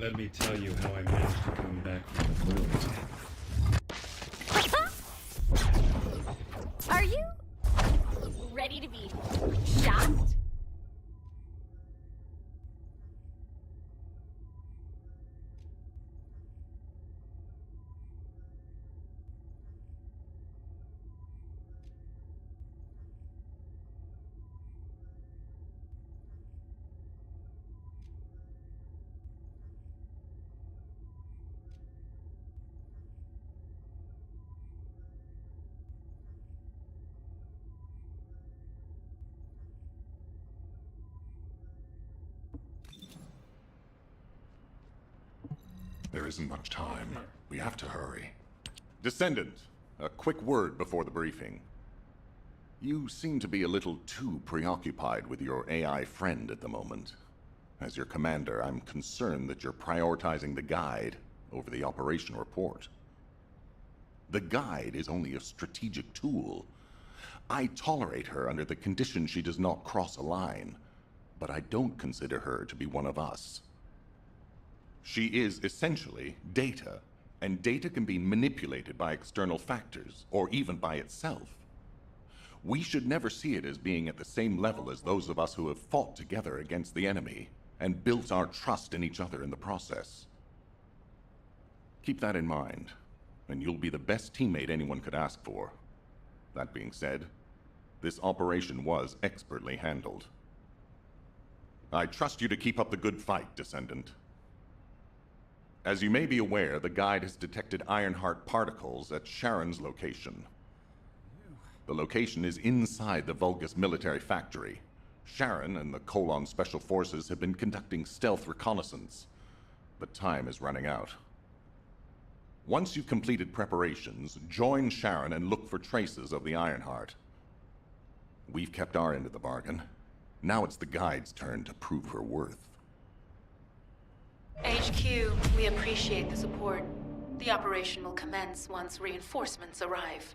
Let me tell you how I managed to come back from the toilet. Are you ready to be shocked? There isn't much time. We have to hurry. Descendant, a quick word before the briefing. You seem to be a little too preoccupied with your AI friend at the moment. As your commander, I'm concerned that you're prioritizing the guide over the operation report. The guide is only a strategic tool. I tolerate her under the condition she does not cross a line, but I don't consider her to be one of us. She is essentially data, and data can be manipulated by external factors, or even by itself. We should never see it as being at the same level as those of us who have fought together against the enemy and built our trust in each other in the process. Keep that in mind, and you'll be the best teammate anyone could ask for. That being said, this operation was expertly handled. I trust you to keep up the good fight, Descendant. As you may be aware, the guide has detected Ironheart particles at Sharon's location. The location is inside the Vulgus military factory. Sharon and the Colon Special Forces have been conducting stealth reconnaissance, but time is running out. Once you've completed preparations, join Sharon and look for traces of the Ironheart. We've kept our end of the bargain. Now it's the guide's turn to prove her worth. HQ, we appreciate the support. The operation will commence once reinforcements arrive.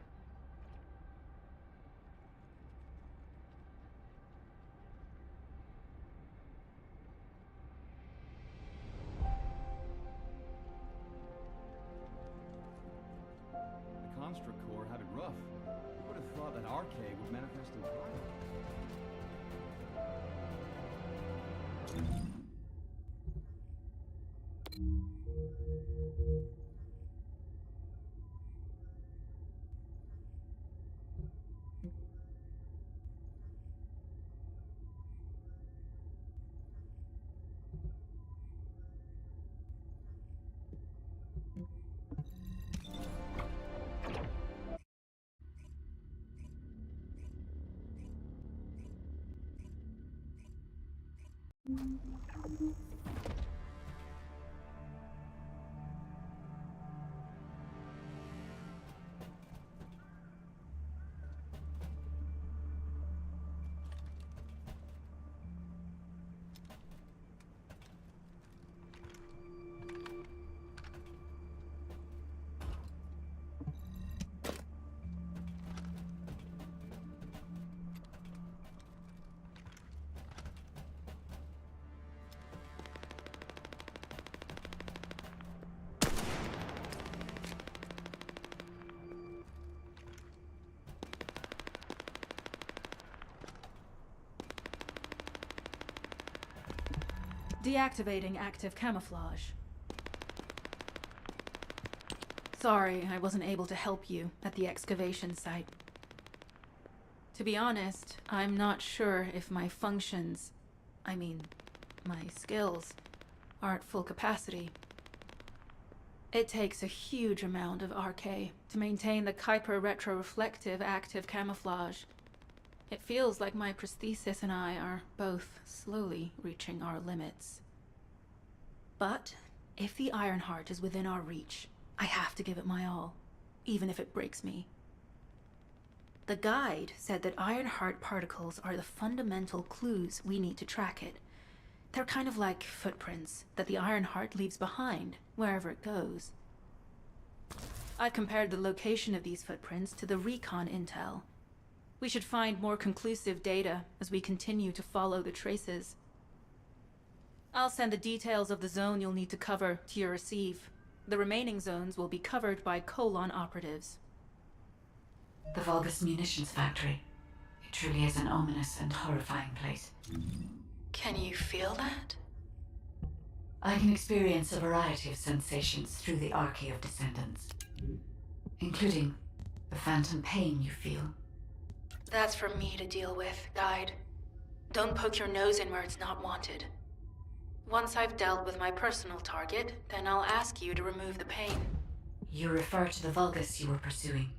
The Construct Corps had it rough. Who would have thought that RK would manifest in fire? Deactivating active camouflage. Sorry, I wasn't able to help you at the excavation site. To be honest, I'm not sure if my functions, my skills, are at full capacity. It takes a huge amount of RK to maintain the Kuiper retroreflective active camouflage. It feels like my prosthesis and I are both slowly reaching our limits. But if the Ironheart is within our reach, I have to give it my all, even if it breaks me. The guide said that Ironheart particles are the fundamental clues we need to track it. They're kind of like footprints that the Ironheart leaves behind, wherever it goes. I've compared the location of these footprints to the recon intel. We should find more conclusive data as we continue to follow the traces. I'll send the details of the zone you'll need to cover to your receive. The remaining zones will be covered by Colon operatives. The Vulgus munitions factory. It truly is an ominous and horrifying place. Can you feel that? I can experience a variety of sensations through the Archae of Descendants, including the phantom pain you feel. That's for me to deal with, Guide. Don't poke your nose in where it's not wanted. Once I've dealt with my personal target, then I'll ask you to remove the pain. You refer to the Vulgus you were pursuing.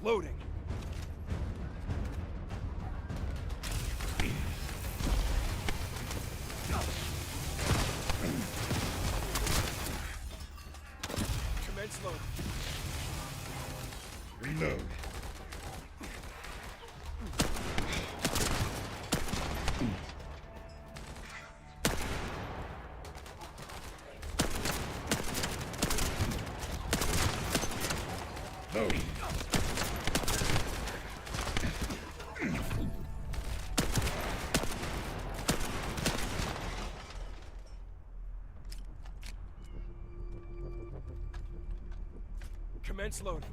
Loading. Commence loading. Reload. Load. Commence loading.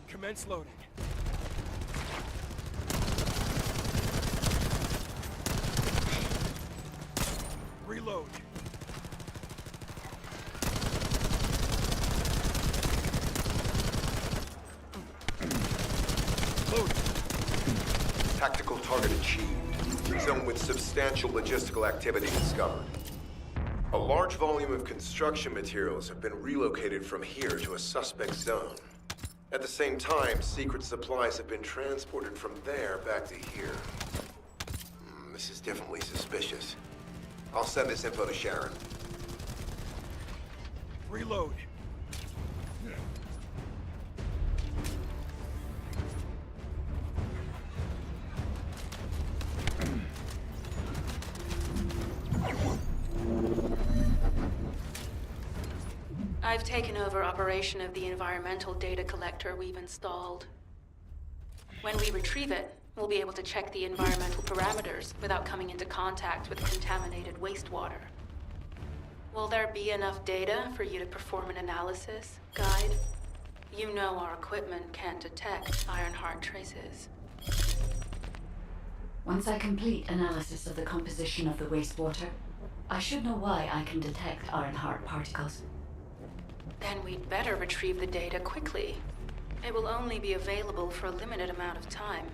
Commence loading. Reload. Load. Tactical target achieved. Zone with substantial logistical activity discovered. A large volume of construction materials have been relocated from here to a suspect zone. At the same time, secret supplies have been transported from there back to here. This is definitely suspicious. I'll send this info to Sharon. Reload. I've taken over operation of the environmental data collector we've installed. When we retrieve it, we'll be able to check the environmental parameters without coming into contact with contaminated wastewater. Will there be enough data for you to perform an analysis, Guide? You know our equipment can't detect Ironheart traces. Once I complete analysis of the composition of the wastewater, I should know why I can detect Ironheart particles. Then we'd better retrieve the data quickly. It will only be available for a limited amount of time.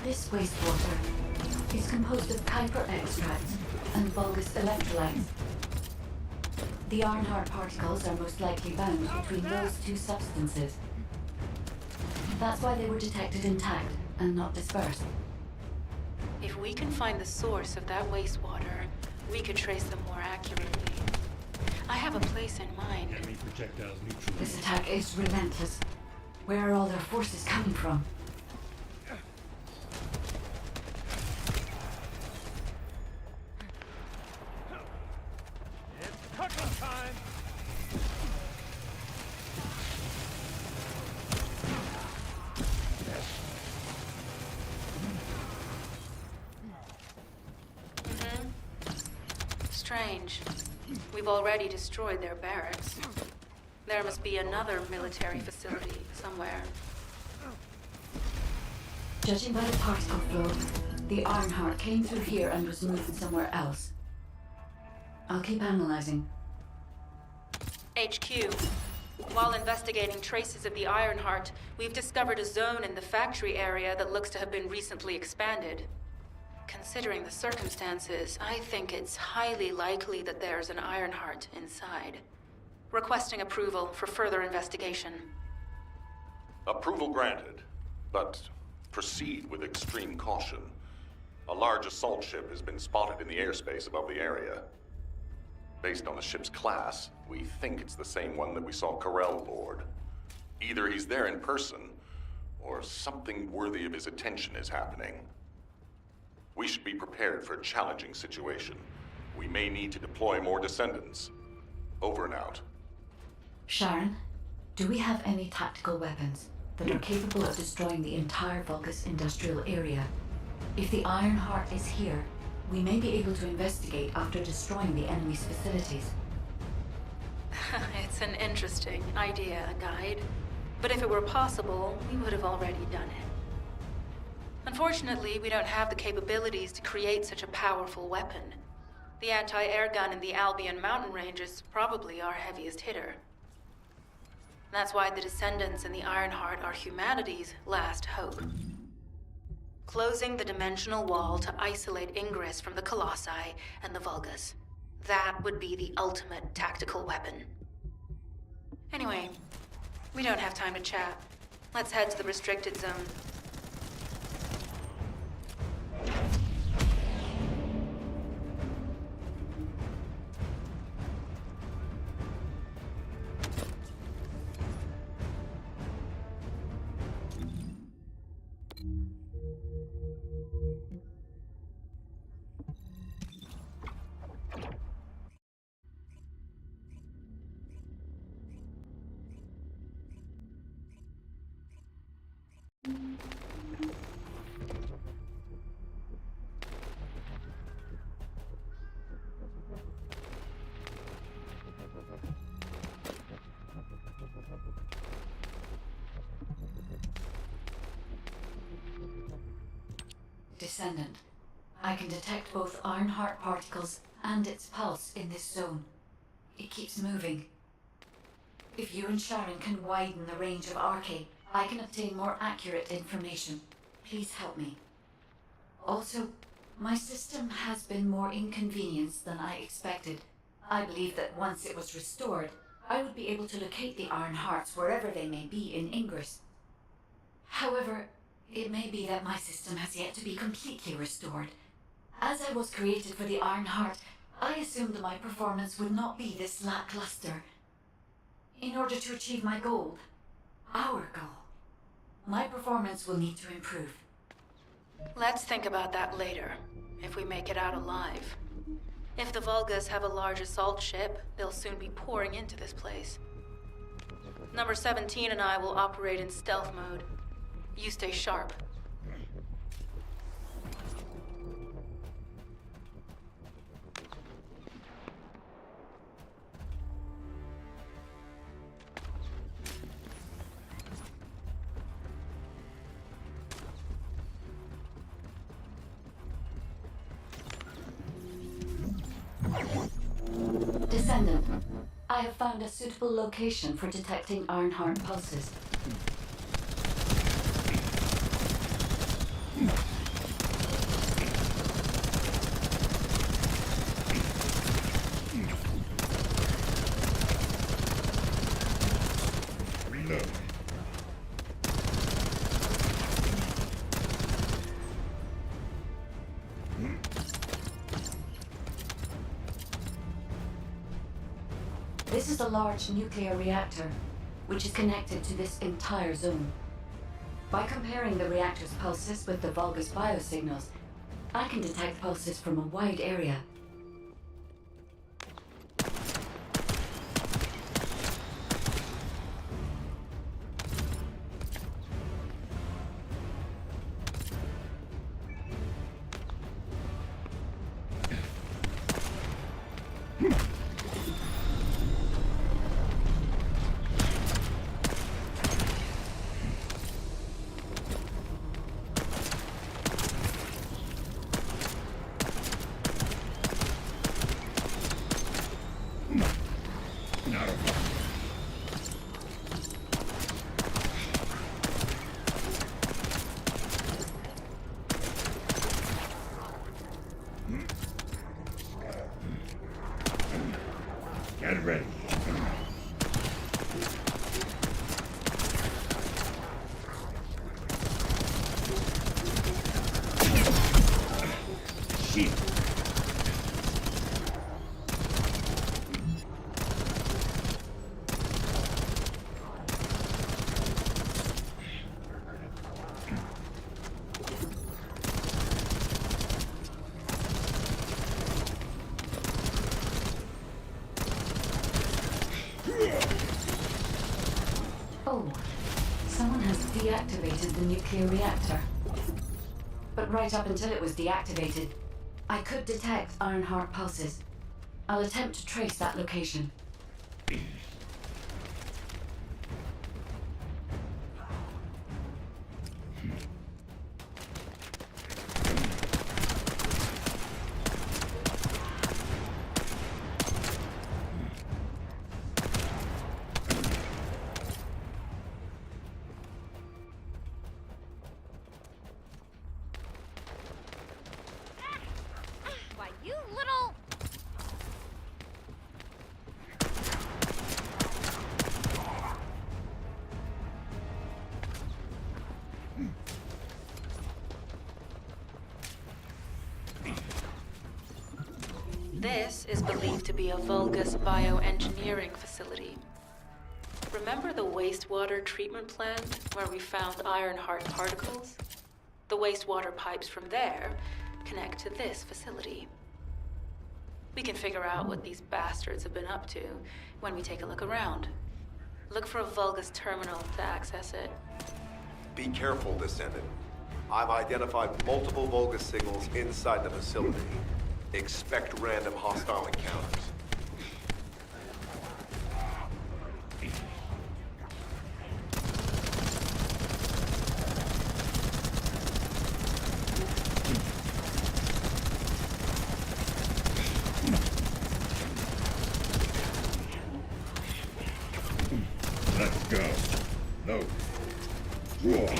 This wastewater is composed of Kuiper extracts and Vulgus electrolytes. The Ironheart particles are most likely bound between those two substances. That's why they were detected intact and not dispersed. If we can find the source of that wastewater, we could trace them more accurately. I have a place in mind. Enemy projectiles neutralized. This attack is relentless. Where are all their forces coming from? Strange. We've already destroyed their barracks. There must be another military facility somewhere. Judging by the particle flow, the Ironheart came through here and was moved somewhere else. I'll keep analyzing. HQ. While investigating traces of the Ironheart, we've discovered a zone in the factory area that looks to have been recently expanded. Considering the circumstances, I think it's highly likely that there's an Ironheart inside. Requesting approval for further investigation. Approval granted, but proceed with extreme caution. A large assault ship has been spotted in the airspace above the area. Based on the ship's class, we think it's the same one that we saw Corell board. Either he's there in person, or something worthy of his attention is happening. We should be prepared for a challenging situation. We may need to deploy more Descendants. Over and out. Sharon, do we have any tactical weapons that are capable of destroying the entire Vulgus industrial area? If the Ironheart is here, we may be able to investigate after destroying the enemy's facilities. It's an interesting idea, Guide. But if it were possible, we would have already done it. Unfortunately, we don't have the capabilities to create such a powerful weapon. The anti-air gun in the Albion mountain range is probably our heaviest hitter. That's why the Descendants and the Ironheart are humanity's last hope. Closing the dimensional wall to isolate Ingress from the Colossi and the Vulgus. That would be the ultimate tactical weapon. Anyway, we don't have time to chat. Let's head to the restricted zone. Descendant, I can detect both Ironheart particles and its pulse in this zone. It keeps moving. If you and Sharon can widen the range of Arche, I can obtain more accurate information. Please help me. Also, my system has been more inconvenienced than I expected. I believe that once it was restored, I would be able to locate the Ironhearts wherever they may be in Ingress. However, it may be that my system has yet to be completely restored. As I was created for the Ironheart, I assumed my performance would not be this lackluster. In order to achieve my goal, our goal, my performance will need to improve. Let's think about that later, if we make it out alive. If the Vulgus have a large assault ship, they'll soon be pouring into this place. Number 17 and I will operate in stealth mode. You stay sharp. Descendant, I have found a suitable location for detecting Ironheart pulses. This is a large nuclear reactor, which is connected to this entire zone. By comparing the reactor's pulses with the Vulgus biosignals, I can detect pulses from a wide area. Get ready. Shit. Oh, someone has deactivated the nuclear reactor. But right up until it was deactivated, I could detect Ironheart pulses. I'll attempt to trace that location. Why, you little... This is believed to be a Vulgus bioengineering facility. Remember the wastewater treatment plant where we found Ironheart particles? The wastewater pipes from there connect to this facility. We can figure out what these bastards have been up to when we take a look around. Look for a Vulgus terminal to access it. Be careful, Descendant. I've identified multiple Vulgus signals inside the facility. Expect random hostile encounters. Let's go. No. Whoa.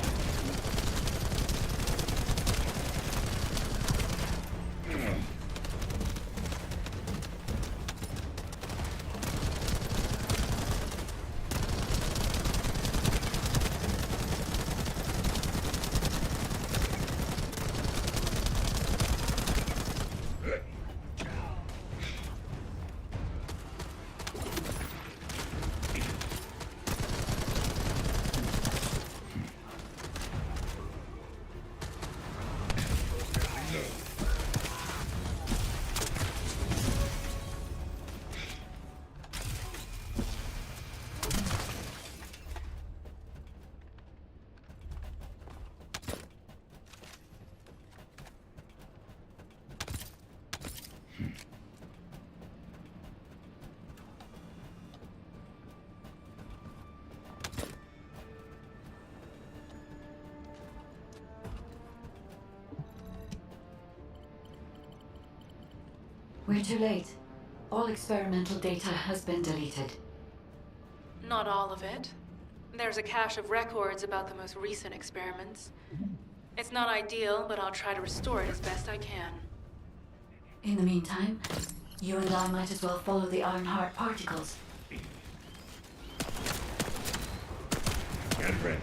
We're too late. All experimental data has been deleted. Not all of it. There's a cache of records about the most recent experiments. It's not ideal, but I'll try to restore it as best I can. In the meantime, you and I might as well follow the Ironheart particles. Get ready.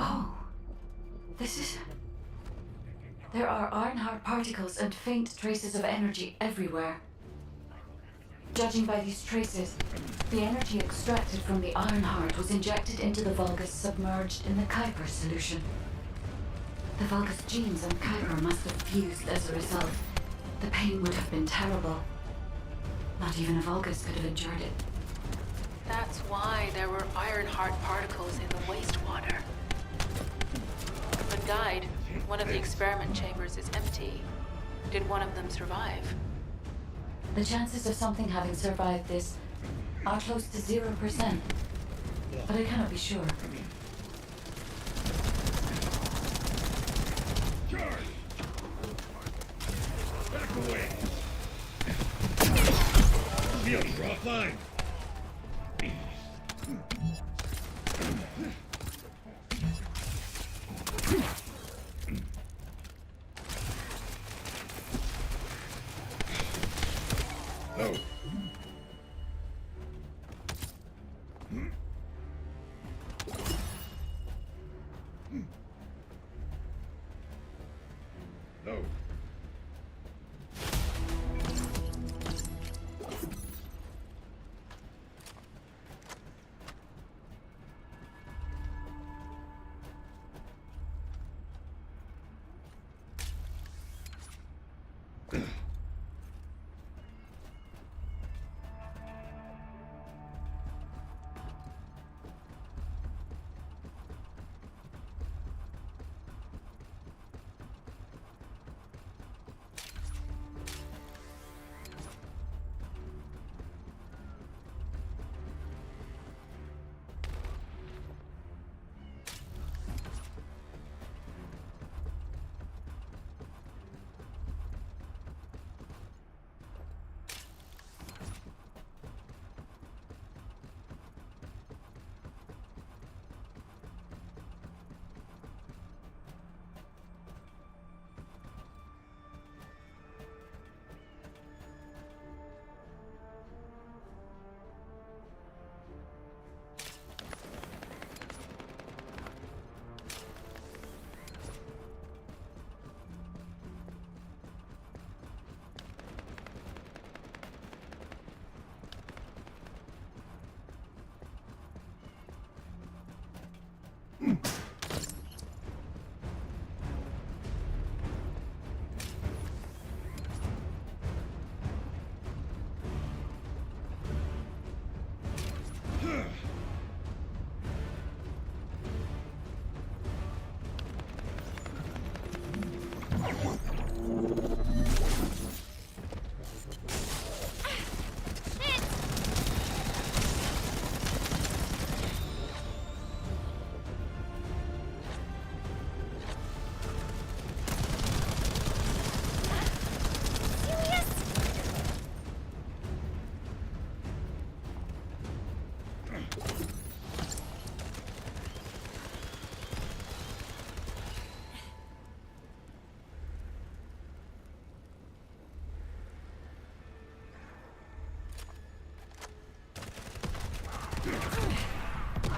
Oh, this is... There are Ironheart particles and faint traces of energy everywhere. Judging by these traces, the energy extracted from the Ironheart was injected into the Vulgus submerged in the Kuiper solution. The Vulgus genes on Kuiper must have fused as a result. The pain would have been terrible. Not even a Vulgus could have endured it. That's why there were Ironheart particles in the wastewater. The guide, one of the experiment chambers, is empty. Did one of them survive? The chances of something having survived this are close to 0%, but I cannot be sure. Charge! Back away! field. We're offline. Oh. No.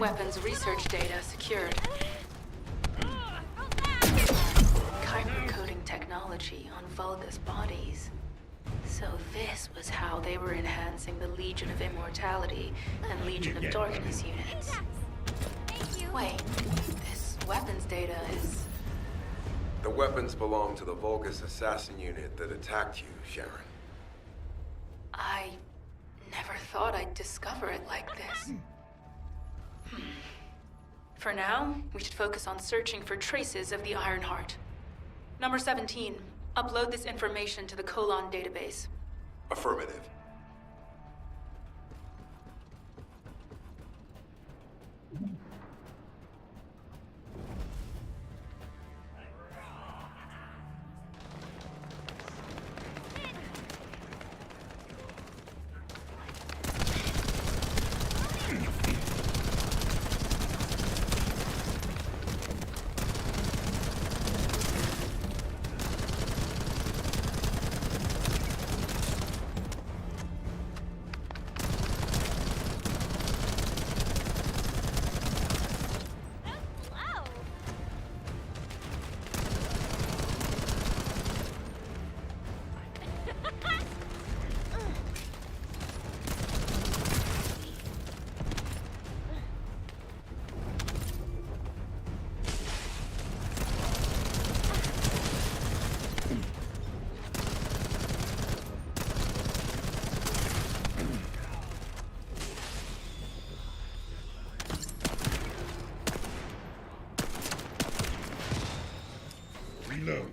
Weapons research data secured. Kyber coding technology on Vulgus bodies. So this was how they were enhancing the Legion of Immortality and Legion of Darkness units. Wait, this weapons data is... The weapons belong to the Vulgus assassin unit that attacked you, Sharon. I never thought I'd discover it like this. For now, we should focus on searching for traces of the Ironheart. Number 17, upload this information to the Colon database. Affirmative. Reload.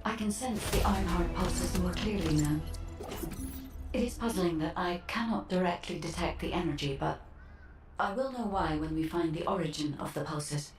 I can sense the Ironheart pulses more clearly now. It is puzzling that I cannot directly detect the energy, but I will know why when we find the origin of the pulses.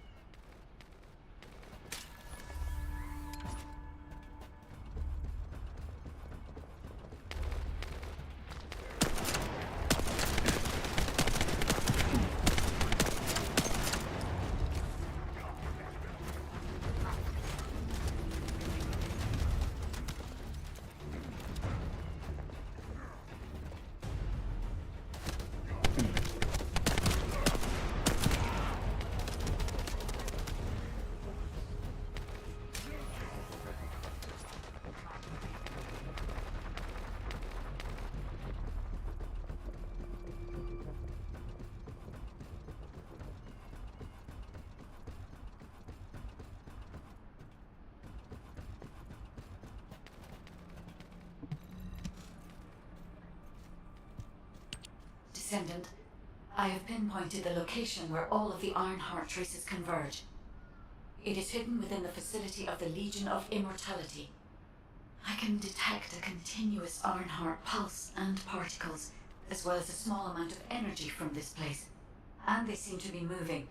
Descendant, I have pinpointed the location where all of the Ironheart traces converge. It is hidden within the facility of the Legion of Immortality. I can detect a continuous Ironheart pulse and particles, as well as a small amount of energy from this place. And they seem to be moving.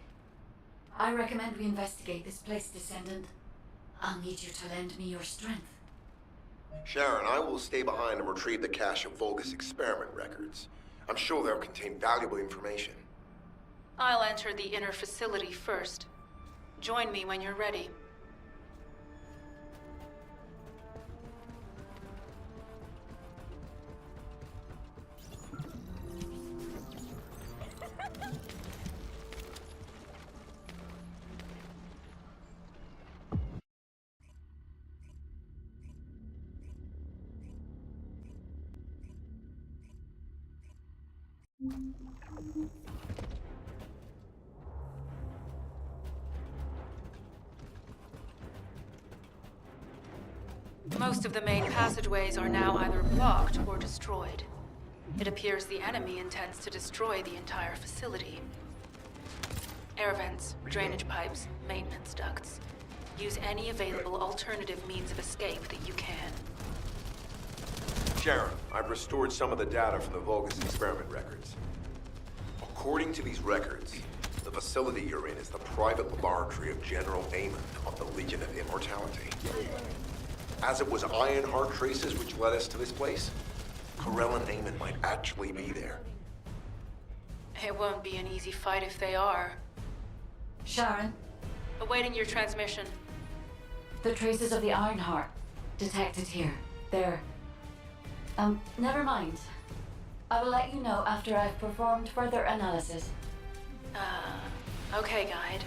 I recommend we investigate this place, Descendant. I'll need you to lend me your strength. Sharon, I will stay behind and retrieve the cache of Vulgus experiment records. I'm sure they'll contain valuable information. I'll enter the inner facility first. Join me when you're ready. Most of the main passageways are now either blocked or destroyed. It appears the enemy intends to destroy the entire facility. Air vents, drainage pipes, maintenance ducts. Use any available alternative means of escape that you can. Sharon, I've restored some of the data from the Vulgus experiment records. According to these records, the facility you're in is the private laboratory of General Amon of the Legion of Immortality. As it was Ironheart traces which led us to this place, Corell and Amon might actually be there. It won't be an easy fight if they are. Sharon? Awaiting your transmission. The traces of the Ironheart detected here. They're... never mind. I will let you know after I've performed further analysis. Okay, Guide.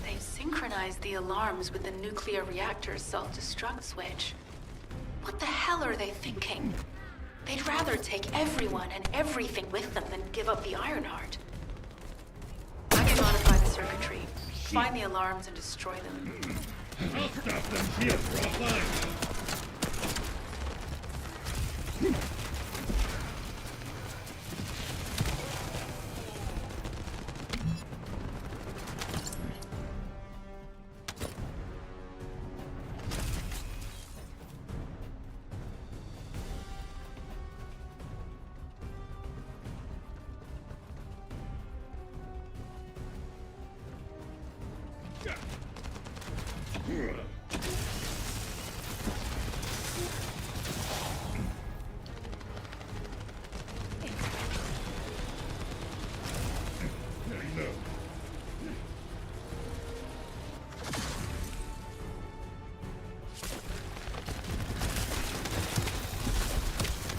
They've synchronized the alarms with the nuclear reactor's self-destruct switch. What the hell are they thinking? They'd rather take everyone and everything with them than give up the Ironheart. I can modify the circuitry, find the alarms and destroy them. I'll stop them shields are offline.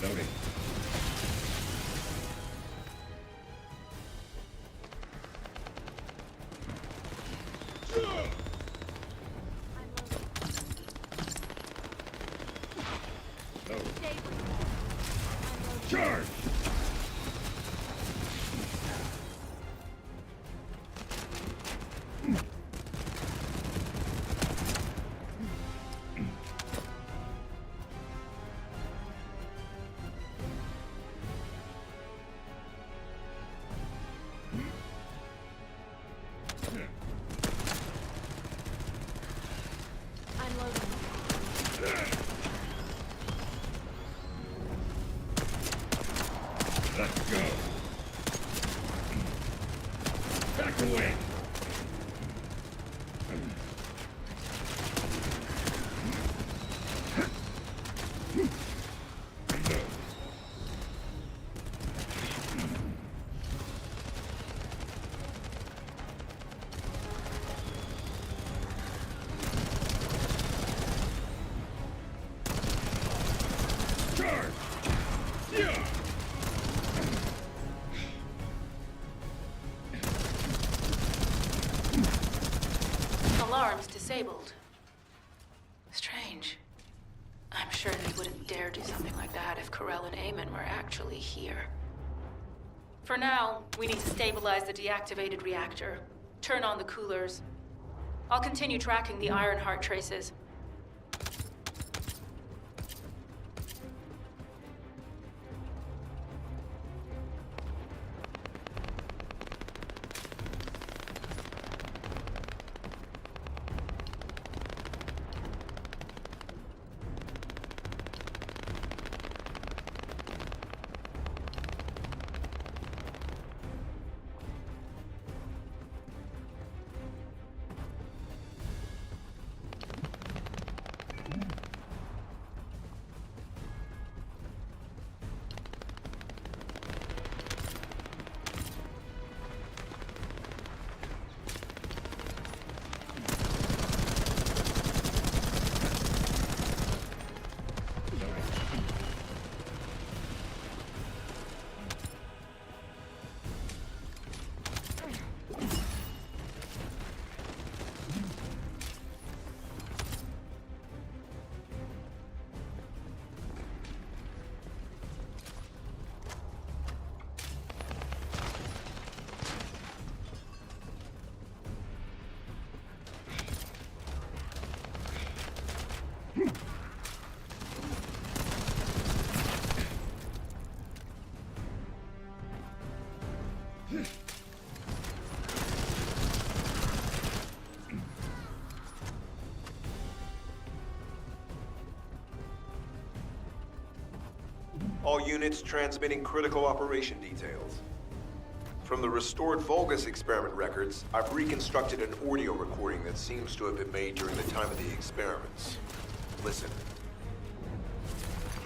Loading. alarms disabled. Strange. I'm sure they wouldn't dare do something like that if Corell and Eamon were actually here. For now, we need to stabilize the deactivated reactor, turn on the coolers. I'll continue tracking the Ironheart traces. All units transmitting critical operation details. From the restored Vulgus experiment records, I've reconstructed an audio recording that seems to have been made during the time of the experiments. Listen.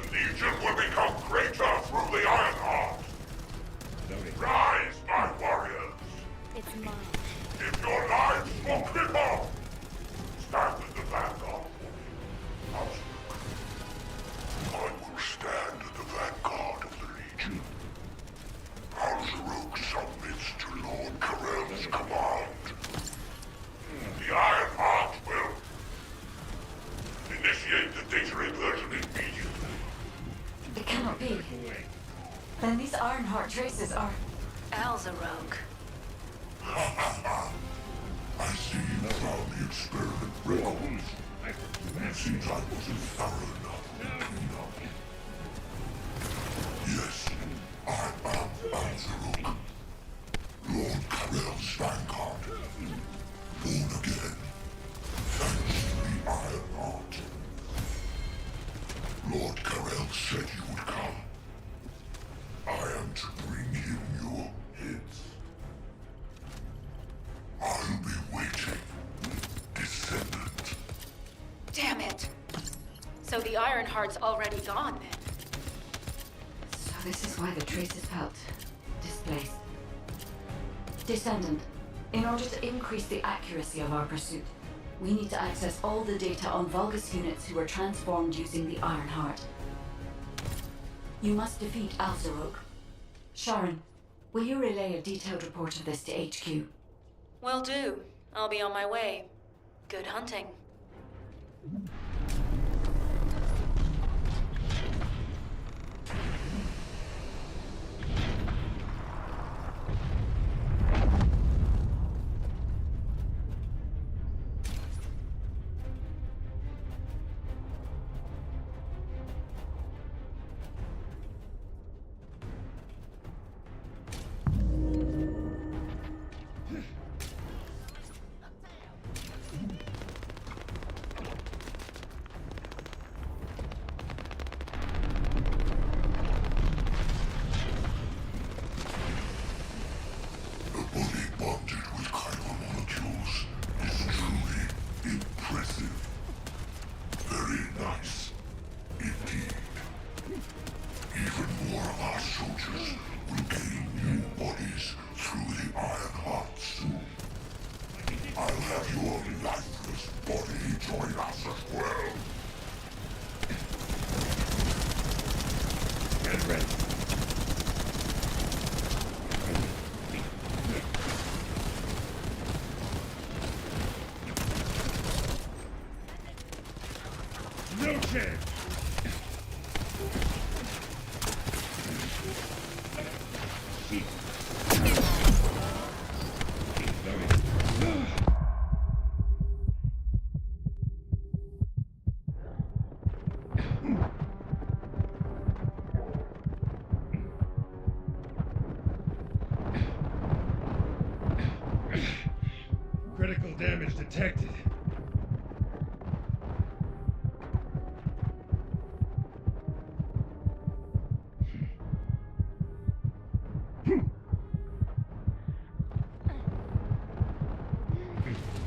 The Legion will become greater through the Ironheart. Rise, my warriors! It's mine. If your lives will cripple, stand in the vanguard. I will stand at the vanguard of the Legion. Al-Zaruk submits to Lord Corell's command. The Ironheart will initiate the data inversion immediately. It cannot be. Then these Ironheart traces are... Al-Zaruk. I see you found the experiment records. It seems I wasn't thorough enough to clean up. Yes, I am Al-Zaruk, Lord Corell's vanguard. Born again, thanks to the Ironheart. Lord Corell said you would come. I am to bring him your hits. I'll be waiting, Descendant. Damn it! So the Ironheart's already gone then? So this is why the traces felt displaced. Descendant, in order to increase the accuracy of our pursuit, we need to access all the data on Vulgus units who were transformed using the Ironheart. You must defeat Al-Zaruk. Sharon, will you relay a detailed report of this to HQ? Will do. I'll be on my way. Good hunting. Shit! Critical damage detected.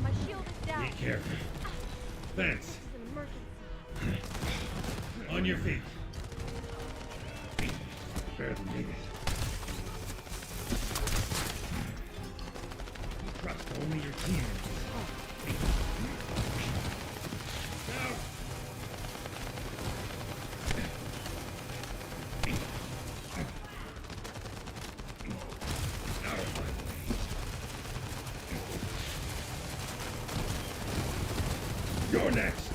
My shield is down. Be careful. Thanks. This is an emergency. On your feet. Barely made it. Trust only your teammates. Now. Out of my way. You're next.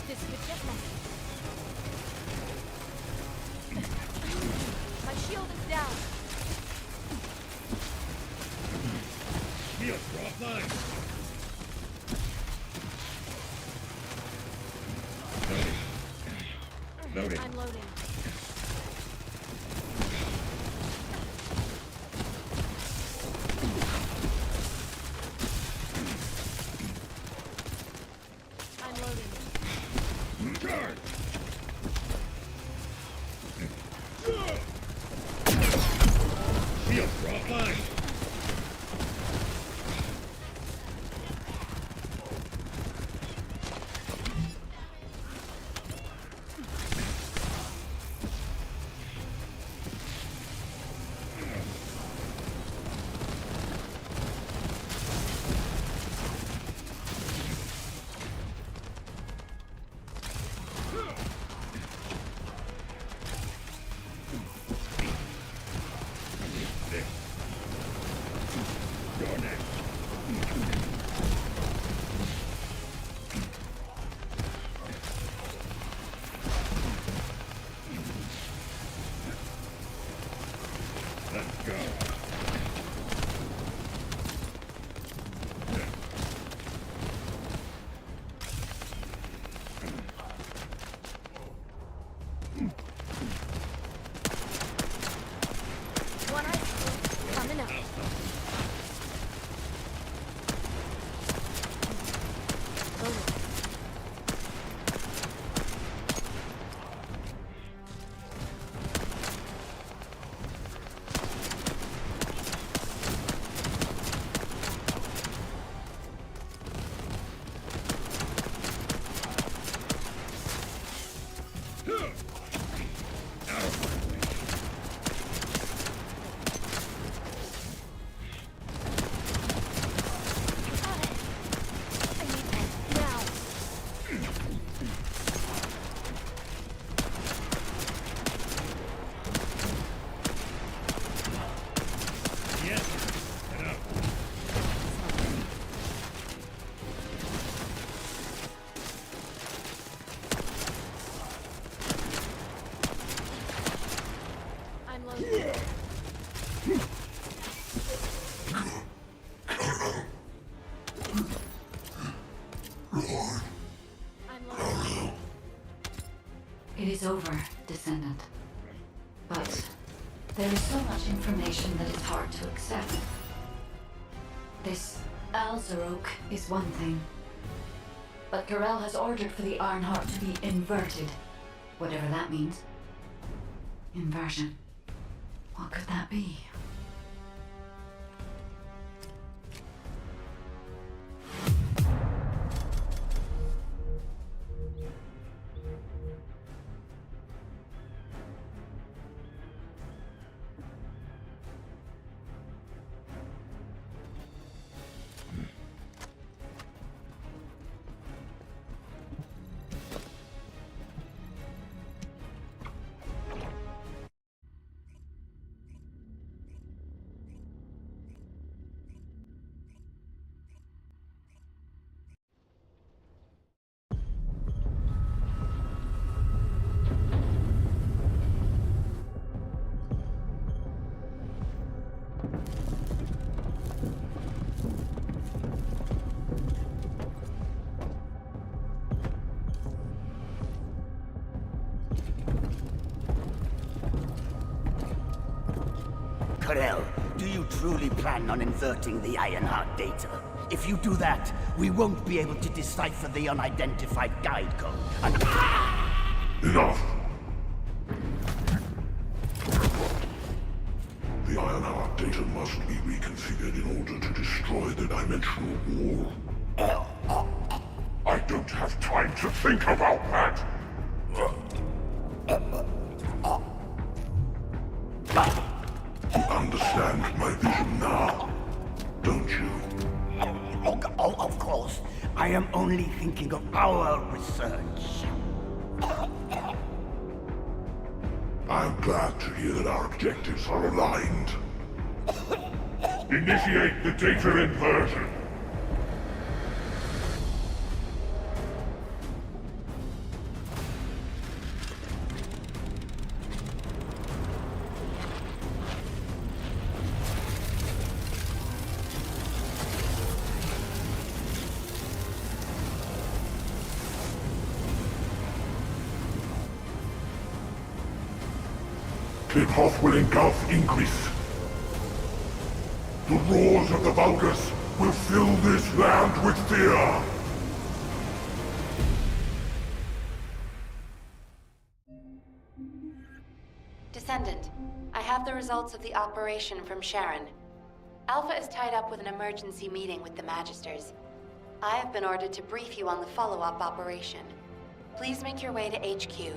This could get messy. My shield is down. Shields are offline. Loading. I'm loading. I'm loading. Charge! Shields are offline. You're next. Let's go. One eye coming up. Loading. Out of my way. I need help now. Yes. Get up. I'm loading. I'm loading. It is over, Descendant. But There is so much information that is hard to accept. This Alzarok is one thing. But Corel has ordered for the Ironheart to be inverted. Whatever that means. Inversion. What could that be? Corel, do you truly plan on inverting the Ironheart data? If you do that, we won't be able to decipher the unidentified guide code. And... Enough! The Ironheart data must be reconfigured in order to destroy the dimensional wall. I don't have time to think about that! You understand my vision now, don't you? Oh, of course. I am only thinking of our research. I'm glad to hear that our objectives are aligned. Initiate the data inversion. Cliphoff will engulf Ingris. The roars of the Vulgus will fill this land with fear. Descendant, I have the results of the operation from Sharon. Alpha is tied up with an emergency meeting with the Magisters. I have been ordered to brief you on the follow-up operation. Please make your way to HQ.